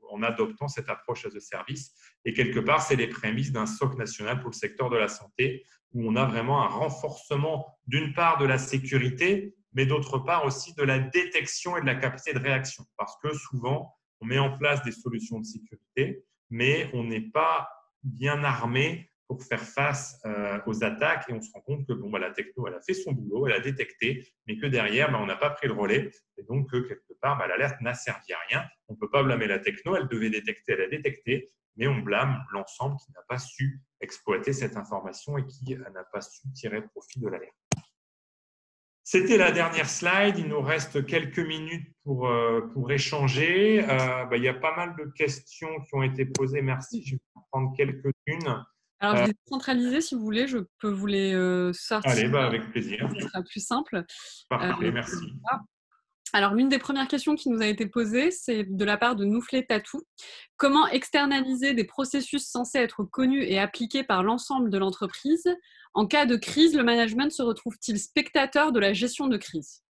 en adoptant cette approche as a service. Et quelque part, c'est les prémices d'un socle national pour le secteur de la santé, où on a vraiment un renforcement, d'une part, de la sécurité, mais d'autre part aussi de la détection et de la capacité de réaction. Parce que souvent, on met en place des solutions de sécurité, mais on n'est pas bien armé pour faire face aux attaques et on se rend compte que la techno, elle a fait son boulot, elle a détecté, mais que derrière, on n'a pas pris le relais et donc quelque part, l'alerte n'a servi à rien. On ne peut pas blâmer la techno, elle devait détecter, elle a détecté, mais on blâme l'ensemble qui n'a pas su exploiter cette information et qui n'a pas su tirer profit de l'alerte. C'était la dernière slide. Il nous reste quelques minutes pour échanger. Il y a pas mal de questions qui ont été posées. Merci. Je vais en prendre quelques-unes. Alors, je les ai centralisées, si vous voulez. Je peux vous les sortir. Allez, avec plaisir. Ce sera plus simple. Parfait, merci. Alors, l'une des premières questions qui nous a été posée, c'est de la part de Nouflet Tatou. Comment externaliser des processus censés être connus et appliqués par l'ensemble de l'entreprise? En cas de crise, le management se retrouve-t-il spectateur de la gestion de crise?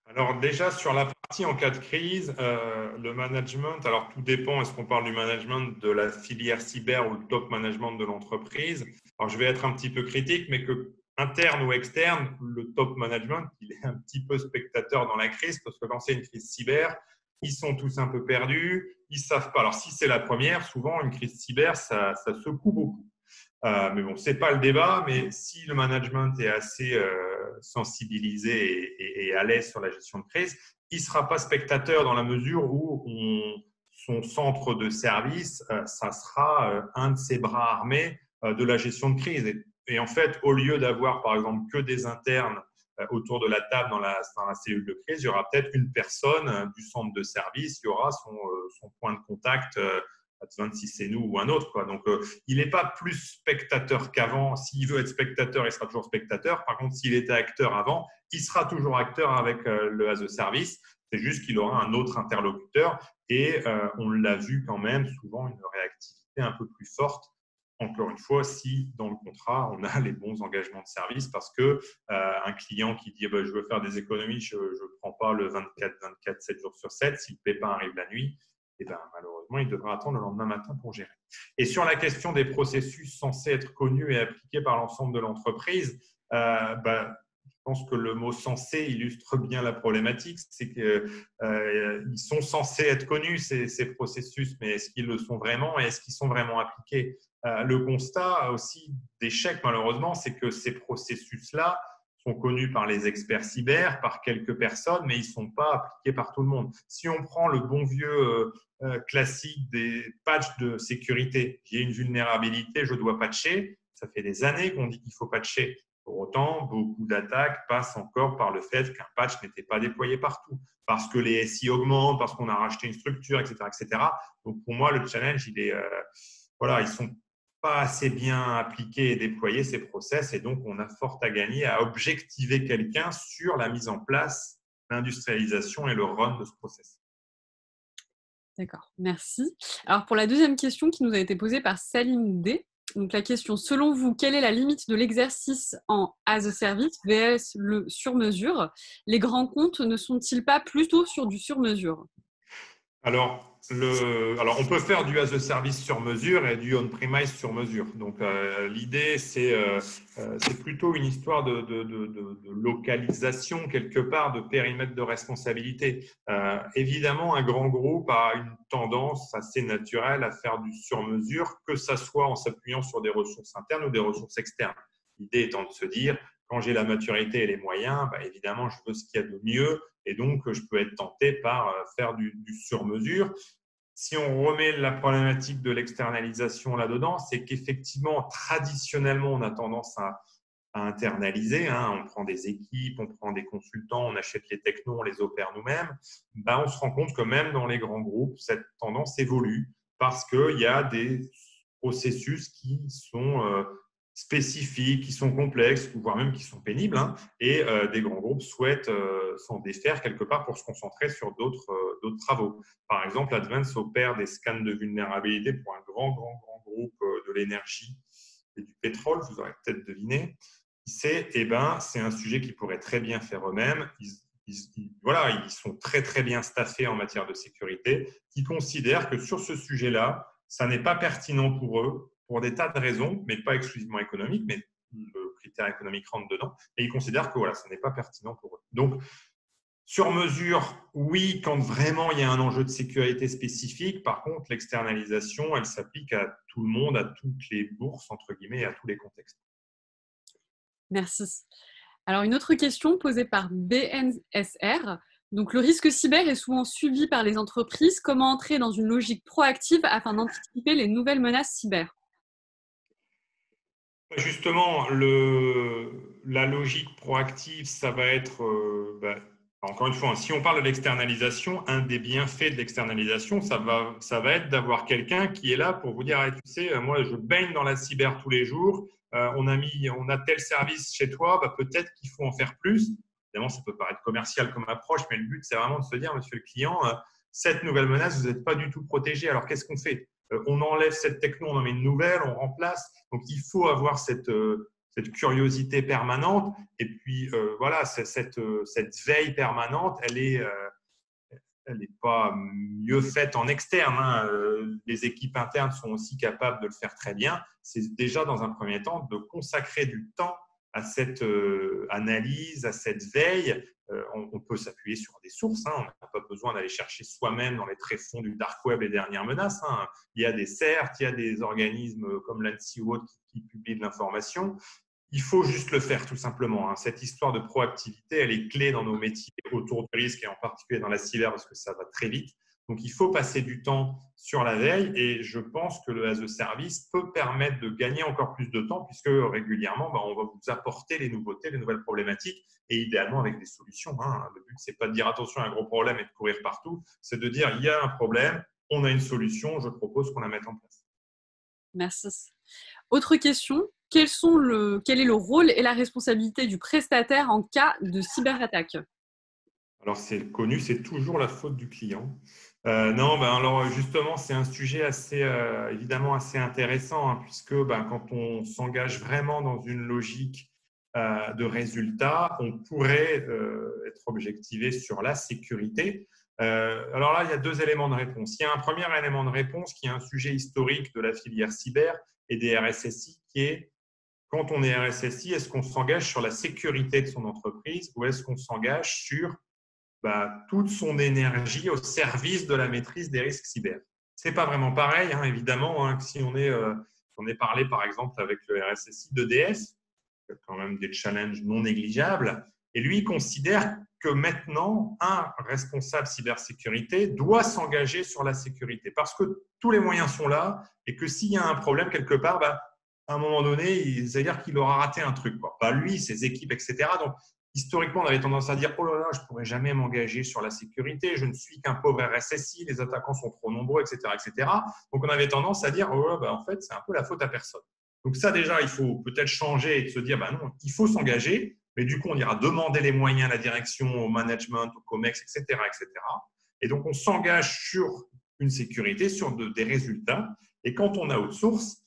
Alors déjà, sur la partie en cas de crise, le management, alors tout dépend, est-ce qu'on parle du management de la filière cyber ou le top management de l'entreprise? Alors je vais être un petit peu critique, mais que interne ou externe, le top management, il est un petit peu spectateur dans la crise, parce que quand c'est une crise cyber, ils sont tous un peu perdus, ils ne savent pas. Alors si c'est la première, souvent une crise cyber, ça secoue beaucoup. Mais bon, ce n'est pas le débat, mais si le management est assez sensibilisé et à l'aise sur la gestion de crise, il ne sera pas spectateur dans la mesure où son centre de service, ça sera un de ses bras armés de la gestion de crise. Et en fait, au lieu d'avoir, par exemple, que des internes autour de la table dans la cellule de crise, il y aura peut-être une personne du centre de service, il y aura son point de contact si c'est nous ou un autre, quoi. Donc, il n'est pas plus spectateur qu'avant. S'il veut être spectateur, il sera toujours spectateur. Par contre, s'il était acteur avant, il sera toujours acteur avec le as a service. C'est juste qu'il aura un autre interlocuteur et on l'a vu quand même souvent une réactivité un peu plus forte. Encore une fois, si dans le contrat, on a les bons engagements de service parce que un client qui dit je veux faire des économies, je ne prends pas le 24, 7 jours sur 7, si le pépin arrive la nuit, malheureusement, il devra attendre le lendemain matin pour gérer. Et sur la question des processus censés être connus et appliqués par l'ensemble de l'entreprise, je pense que le mot « censé » illustre bien la problématique. C'est qu'ils sont censés être connus, ces processus, mais est-ce qu'ils le sont vraiment et est-ce qu'ils sont vraiment appliqués? Le constat aussi d'échec, malheureusement, c'est que ces processus-là sont connus par les experts cyber, par quelques personnes, mais ils ne sont pas appliqués par tout le monde. Si on prend le bon vieux classique des patchs de sécurité, j'ai une vulnérabilité, je dois patcher, ça fait des années qu'on dit qu'il faut patcher. Pour autant, beaucoup d'attaques passent encore par le fait qu'un patch n'était pas déployé partout, parce que les SI augmentent, parce qu'on a racheté une structure, etc., etc. Donc, pour moi, le challenge, il est… ils sont pas assez bien appliqués et déployés ces process et donc on a fort à gagner à objectiver quelqu'un sur la mise en place, l'industrialisation et le run de ce process. D'accord, merci. Alors pour la deuxième question qui nous a été posée par Saline D, donc la question, selon vous, quelle est la limite de l'exercice en as a service vs le sur-mesure? Les grands comptes ne sont-ils pas plutôt sur du sur-mesure? Alors, on peut faire du as a service sur mesure et du on-premise sur mesure. Donc, l'idée, c'est plutôt une histoire de localisation quelque part, de périmètre de responsabilité. Évidemment, un grand groupe a une tendance assez naturelle à faire du sur mesure, que ça soit en s'appuyant sur des ressources internes ou des ressources externes. L'idée étant de se dire, quand j'ai la maturité et les moyens, évidemment, je veux ce qu'il y a de mieux et donc je peux être tenté par faire du sur-mesure. Si on remet la problématique de l'externalisation là-dedans, c'est qu'effectivement, traditionnellement, on a tendance à à internaliser, hein, on prend des équipes, on prend des consultants, on achète les technos, on les opère nous-mêmes, on se rend compte que même dans les grands groupes, cette tendance évolue parce qu'il y a des processus qui sont spécifiques, qui sont complexes, voire même qui sont pénibles, hein, et des grands groupes souhaitent s'en défaire quelque part pour se concentrer sur d'autres travaux. Par exemple, Advance opère des scans de vulnérabilité pour un grand groupe de l'énergie et du pétrole, vous aurez peut-être deviné. C'est un sujet qu'ils pourraient très bien faire eux-mêmes. Ils sont très, très bien staffés en matière de sécurité, qui considèrent que sur ce sujet-là, ça n'est pas pertinent pour eux, pour des tas de raisons, mais pas exclusivement économiques, mais le critère économique rentre dedans, et ils considèrent que ça n'est pas pertinent pour eux. Donc, sur mesure, oui, quand vraiment il y a un enjeu de sécurité spécifique. Par contre, l'externalisation, elle s'applique à tout le monde, à toutes les bourses, entre guillemets, et à tous les contextes. Merci. Alors, une autre question posée par BNSR. Donc, le risque cyber est souvent subi par les entreprises. Comment entrer dans une logique proactive afin d'anticiper les nouvelles menaces cyber? Justement, la logique proactive, ça va être, encore une fois, si on parle de l'externalisation, un des bienfaits de l'externalisation, ça va être d'avoir quelqu'un qui est là pour vous dire, tu sais, moi, je baigne dans la cyber tous les jours, on a tel service chez toi, peut-être qu'il faut en faire plus. Évidemment, ça peut paraître commercial comme approche, mais le but, c'est vraiment de se dire, monsieur le client, cette nouvelle menace, vous n'êtes pas du tout protégé, alors qu'est-ce qu'on fait? On enlève cette techno, on en met une nouvelle, on remplace. Donc, il faut avoir cette curiosité permanente. Et puis, cette veille permanente, elle n'est pas mieux faite en externe, hein. Les équipes internes sont aussi capables de le faire très bien. C'est déjà, dans un premier temps, de consacrer du temps à cette analyse, à cette veille. On peut s'appuyer sur des sources, hein. On n'a pas besoin d'aller chercher soi-même dans les tréfonds du dark web les dernières menaces, hein. Il y a des CERT, il y a des organismes comme l'ANSSI ou autres qui publient de l'information. Il faut juste le faire, tout simplement, hein. Cette histoire de proactivité, elle est clé dans nos métiers autour du risque et en particulier dans la cyber parce que ça va très vite. Donc, il faut passer du temps sur la veille et je pense que le as a service peut permettre de gagner encore plus de temps puisque régulièrement, on va vous apporter les nouveautés, les nouvelles problématiques et idéalement avec des solutions, hein. Le but, ce n'est pas de dire attention à un gros problème et de courir partout, c'est de dire il y a un problème, on a une solution, je propose qu'on la mette en place. Merci. Autre question, quel est le rôle et la responsabilité du prestataire en cas de cyberattaque? Alors, c'est connu, c'est toujours la faute du client. Non, alors justement, c'est un sujet évidemment assez intéressant, hein, puisque quand on s'engage vraiment dans une logique de résultat, on pourrait être objectivé sur la sécurité. Alors là, il y a deux éléments de réponse. Il y a un premier élément de réponse qui est un sujet historique de la filière cyber et des RSSI, qui est quand on est RSSI, est-ce qu'on s'engage sur la sécurité de son entreprise ou est-ce qu'on s'engage sur toute son énergie au service de la maîtrise des risques cyber? Ce n'est pas vraiment pareil, hein, évidemment, hein, que si on est parlé par exemple avec le RSSI d'EDF, il y a quand même des challenges non négligeables, et lui considère que maintenant, un responsable cybersécurité doit s'engager sur la sécurité parce que tous les moyens sont là et que s'il y a un problème quelque part, à un moment donné, c'est-à-dire qu'il aura raté un truc, quoi. Lui, ses équipes, etc. Donc, historiquement, on avait tendance à dire « Oh là là, je ne pourrais jamais m'engager sur la sécurité, je ne suis qu'un pauvre RSSI, les attaquants sont trop nombreux, etc. etc. » Donc, on avait tendance à dire « Oh, en fait, c'est un peu la faute à personne. » Donc, ça, déjà, il faut peut-être changer et se dire « Non, il faut s'engager. » Mais du coup, on ira demander les moyens à la direction, au management, au COMEX, etc. etc. Et donc, on s'engage sur une sécurité, sur des résultats. Et quand on a outsource,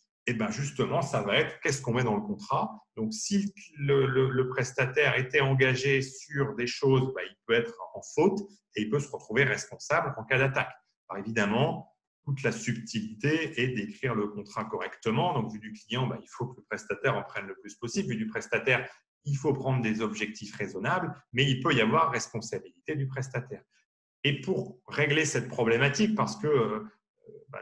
justement, ça va être qu'est-ce qu'on met dans le contrat. Donc, si le prestataire était engagé sur des choses, il peut être en faute et il peut se retrouver responsable en cas d'attaque. Alors, évidemment, toute la subtilité est d'écrire le contrat correctement. Donc, vu du client, il faut que le prestataire en prenne le plus possible. Vu du prestataire, il faut prendre des objectifs raisonnables, mais il peut y avoir responsabilité du prestataire. Et pour régler cette problématique, parce que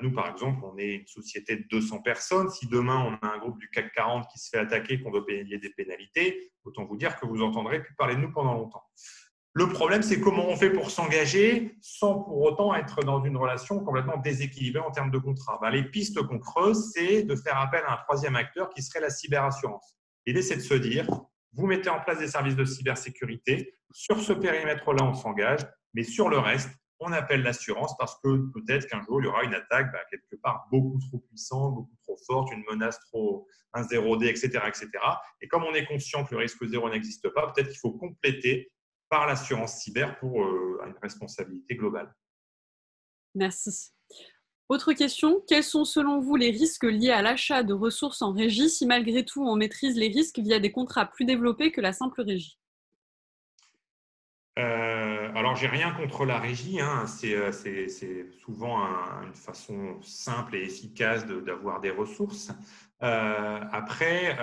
nous, par exemple, on est une société de 200 personnes. Si demain, on a un groupe du CAC 40 qui se fait attaquer, qu'on doit payer des pénalités, autant vous dire que vous n'entendrez plus parler de nous pendant longtemps. Le problème, c'est comment on fait pour s'engager sans pour autant être dans une relation complètement déséquilibrée en termes de contrat. Les pistes qu'on creuse, c'est de faire appel à un troisième acteur qui serait la cyberassurance. L'idée, c'est de se dire, vous mettez en place des services de cybersécurité. Sur ce périmètre-là, on s'engage, mais sur le reste, on appelle l'assurance parce que peut-être qu'un jour, il y aura une attaque quelque part beaucoup trop puissante, beaucoup trop forte, une menace trop, un 0D, etc., etc. Et comme on est conscient que le risque zéro n'existe pas, peut-être qu'il faut compléter par l'assurance cyber pour une responsabilité globale. Merci. Autre question, quels sont selon vous les risques liés à l'achat de ressources en régie si malgré tout on maîtrise les risques via des contrats plus développés que la simple régie? Alors, j'ai rien contre la régie, hein. C'est souvent une façon simple et efficace d'avoir des ressources. Après,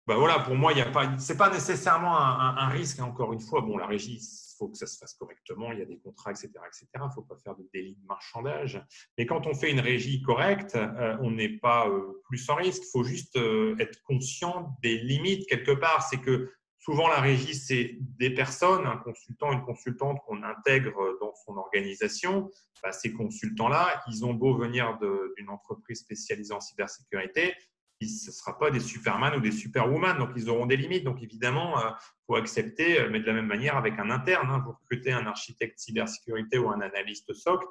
voilà, pour moi, c'est pas nécessairement un risque. Encore une fois, bon, la régie, il faut que ça se fasse correctement. Il y a des contrats, etc., etc. Il ne faut pas faire de délit de marchandage. Mais quand on fait une régie correcte, on n'est pas plus sans risque. Il faut juste être conscient des limites quelque part. C'est que souvent la régie, c'est des personnes, un consultant, une consultante qu'on intègre dans son organisation. Ces consultants-là, ils ont beau venir d'une entreprise spécialisée en cybersécurité. Ce ne sera pas des Superman ou des Superwoman, donc ils auront des limites. Donc évidemment, il faut accepter, mais de la même manière avec un interne. Vous recrutez un architecte cybersécurité ou un analyste SOC,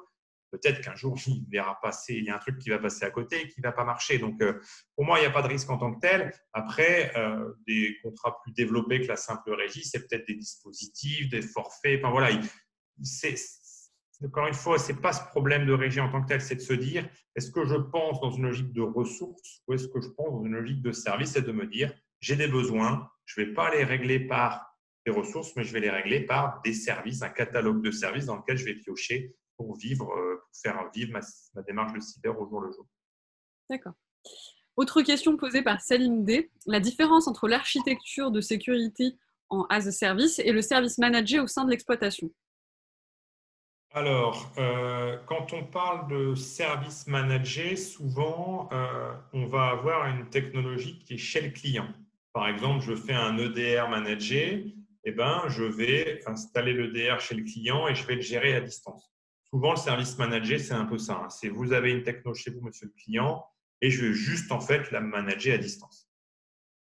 peut-être qu'un jour, il verra passer, il y a un truc qui va passer à côté et qui ne va pas marcher. Donc pour moi, il n'y a pas de risque en tant que tel. Après, des contrats plus développés que la simple régie, c'est peut-être des dispositifs, des forfaits. Enfin voilà, encore une fois, ce n'est pas ce problème de régie en tant que tel, c'est de se dire, est-ce que je pense dans une logique de ressources ou est-ce que je pense dans une logique de service? C'est de me dire, j'ai des besoins, je ne vais pas les régler par des ressources, mais je vais les régler par des services, un catalogue de services dans lequel je vais piocher pour faire vivre ma démarche de cyber au jour le jour. D'accord. Autre question posée par Saline D. La différence entre l'architecture de sécurité en as a service et le service managé au sein de l'exploitation? Alors, quand on parle de service managé, souvent, on va avoir une technologie qui est chez le client. Par exemple, je fais un EDR managé, je vais installer l'EDR chez le client et je vais le gérer à distance. Souvent, le service managé, c'est un peu ça. C'est vous avez une techno chez vous, monsieur le client, et je vais juste en fait la manager à distance.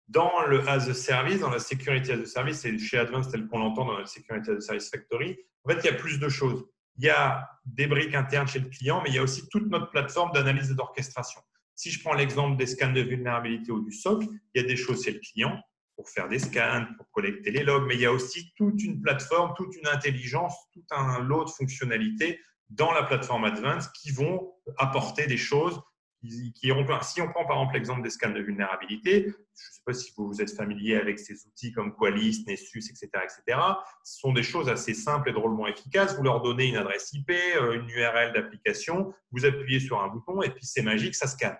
Dans le as a service, dans la sécurité as a service, et chez Advanced tel qu'on l'entend dans la sécurité as a service factory, en fait, il y a plus de choses. Il y a des briques internes chez le client, mais il y a aussi toute notre plateforme d'analyse et d'orchestration. Si je prends l'exemple des scans de vulnérabilité ou du SOC, il y a des choses chez le client pour faire des scans, pour collecter les logs, mais il y a aussi toute une plateforme, toute une intelligence, tout un lot de fonctionnalités dans la plateforme Advanced qui vont apporter des choses si on prend par exemple l'exemple des scans de vulnérabilité, je ne sais pas si vous êtes familier avec ces outils comme Qualys, Nessus, etc., etc. Ce sont des choses assez simples et drôlement efficaces. Vous leur donnez une adresse IP, une URL d'application, vous appuyez sur un bouton et puis c'est magique, ça scanne.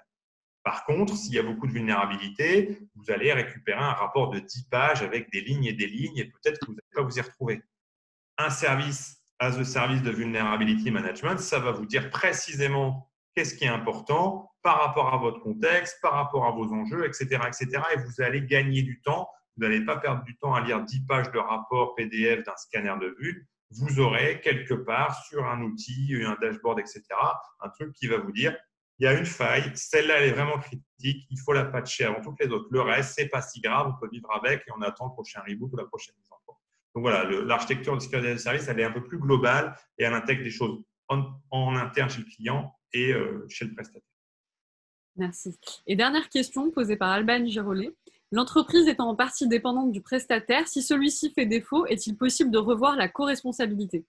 Par contre, s'il y a beaucoup de vulnérabilités, vous allez récupérer un rapport de 10 pages avec des lignes et peut-être que vous n'allez pas vous y retrouver. Un service as a service de vulnerability management, ça va vous dire précisément qu'est-ce qui est important par rapport à votre contexte, par rapport à vos enjeux, etc., etc. Et vous allez gagner du temps. Vous n'allez pas perdre du temps à lire 10 pages de rapport PDF d'un scanner de vue. Vous aurez quelque part sur un outil, un dashboard, etc., un truc qui va vous dire il y a une faille, celle-là, elle est vraiment critique, il faut la patcher avant toutes les autres. Le reste, ce n'est pas si grave, on peut vivre avec et on attend le prochain reboot ou la prochaine mise en place. Donc voilà, l'architecture de sécurité de service, elle est un peu plus globale et elle intègre des choses en interne chez le client et chez le prestataire. Merci. Et dernière question posée par Alban Girolet. L'entreprise étant en partie dépendante du prestataire, si celui-ci fait défaut, est-il possible de revoir la co-responsabilité?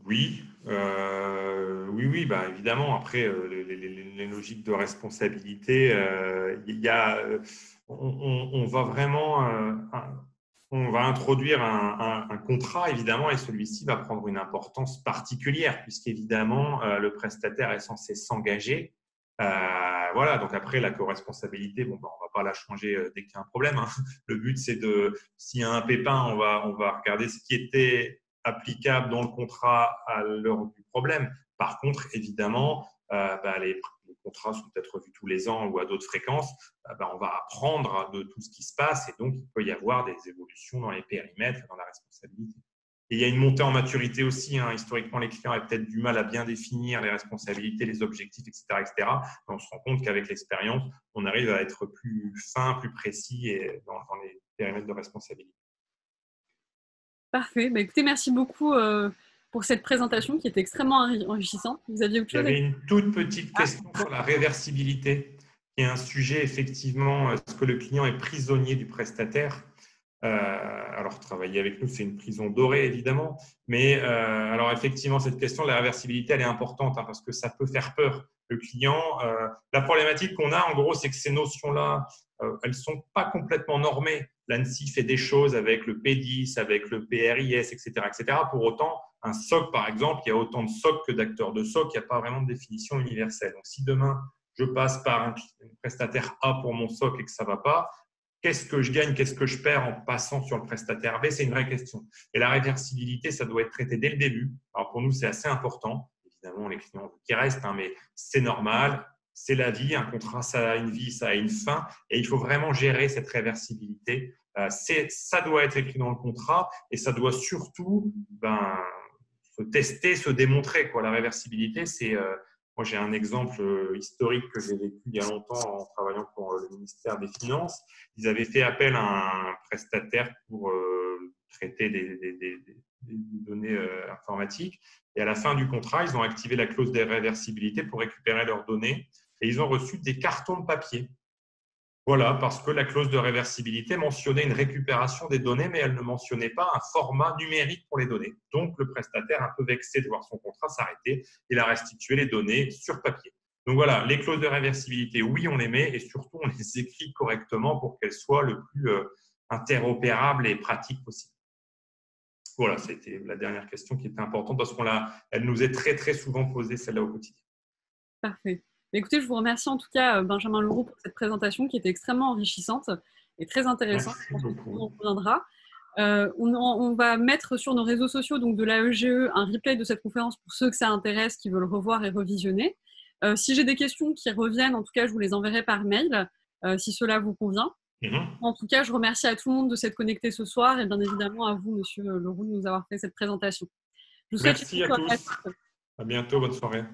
Oui, oui, évidemment. Après, les logiques de responsabilité, on va vraiment, on va introduire un contrat évidemment, et celui-ci va prendre une importance particulière puisqu'évidemment le prestataire est censé s'engager. Voilà. Donc après la co-responsabilité, on va pas la changer dès qu'il y a un problème, hein. Le but c'est s'il y a un pépin, on va regarder ce qui était applicable dans le contrat à l'heure du problème. Par contre, évidemment, les contrats sont peut-être revus tous les ans ou à d'autres fréquences. On va apprendre de tout ce qui se passe et donc il peut y avoir des évolutions dans les périmètres et dans la responsabilité. Et il y a une montée en maturité aussi. Historiquement, les clients avaient peut-être du mal à bien définir les responsabilités, les objectifs, etc., etc. Mais on se rend compte qu'avec l'expérience, on arrive à être plus fin, plus précis et dans les périmètres de responsabilité. Parfait. Bah, écoutez, merci beaucoup pour cette présentation qui était extrêmement enrichissante. Vous aviez autre Il y chose à avait dire? une toute petite question sur la réversibilité, qui est un sujet, effectivement, est-ce que le client est prisonnier du prestataire? Alors, travailler avec nous, c'est une prison dorée, évidemment. Mais alors, effectivement, cette question de la réversibilité, elle est importante parce que ça peut faire peur. Le client, la problématique qu'on a, en gros, c'est que ces notions-là, elles ne sont pas complètement normées. L'ANSSI fait des choses avec le P10, avec le PRIS, etc., etc. Pour autant, un SOC, par exemple, il y a autant de SOC que d'acteurs de SOC, il n'y a pas vraiment de définition universelle. Donc, si demain, je passe par un prestataire A pour mon SOC et que ça ne va pas, qu'est-ce que je gagne, qu'est-ce que je perds en passant sur le prestataire B? C'est une vraie question. Et la réversibilité, ça doit être traité dès le début. Alors pour nous, c'est assez important. Évidemment, les clients qui restent, mais c'est normal, c'est la vie. Un contrat, ça a une vie, ça a une fin. Et il faut vraiment gérer cette réversibilité. Ça doit être écrit dans le contrat et ça doit surtout se tester, se démontrer. La réversibilité, c'est… moi, j'ai un exemple historique que j'ai vécu il y a longtemps en travaillant pour le ministère des Finances. Ils avaient fait appel à un prestataire pour traiter des données informatiques. Et à la fin du contrat, ils ont activé la clause de réversibilité pour récupérer leurs données. Et ils ont reçu des cartons de papier. Voilà, parce que la clause de réversibilité mentionnait une récupération des données, mais elle ne mentionnait pas un format numérique pour les données. Donc, le prestataire, un peu vexé de voir son contrat s'arrêter, il a restitué les données sur papier. Donc voilà, les clauses de réversibilité, oui, on les met et surtout, on les écrit correctement pour qu'elles soient le plus interopérables et pratiques possible. Voilà, c'était la dernière question qui était importante parce qu'elle nous est très, très souvent posée, celle-là, au quotidien. Parfait. Écoutez, je vous remercie en tout cas, Benjamin Leroux, pour cette présentation qui était extrêmement enrichissante et très intéressante. Merci beaucoup. On reviendra. On va mettre sur nos réseaux sociaux donc de l'AEGE un replay de cette conférence pour ceux que ça intéresse, qui veulent revoir et revisionner. Si j'ai des questions qui reviennent, en tout cas, je vous les enverrai par mail, si cela vous convient. En tout cas, je remercie à tout le monde de s'être connecté ce soir et bien évidemment à vous, Monsieur Leroux, de nous avoir fait cette présentation. Je vous souhaite Merci à tous. À bientôt. Bonne soirée.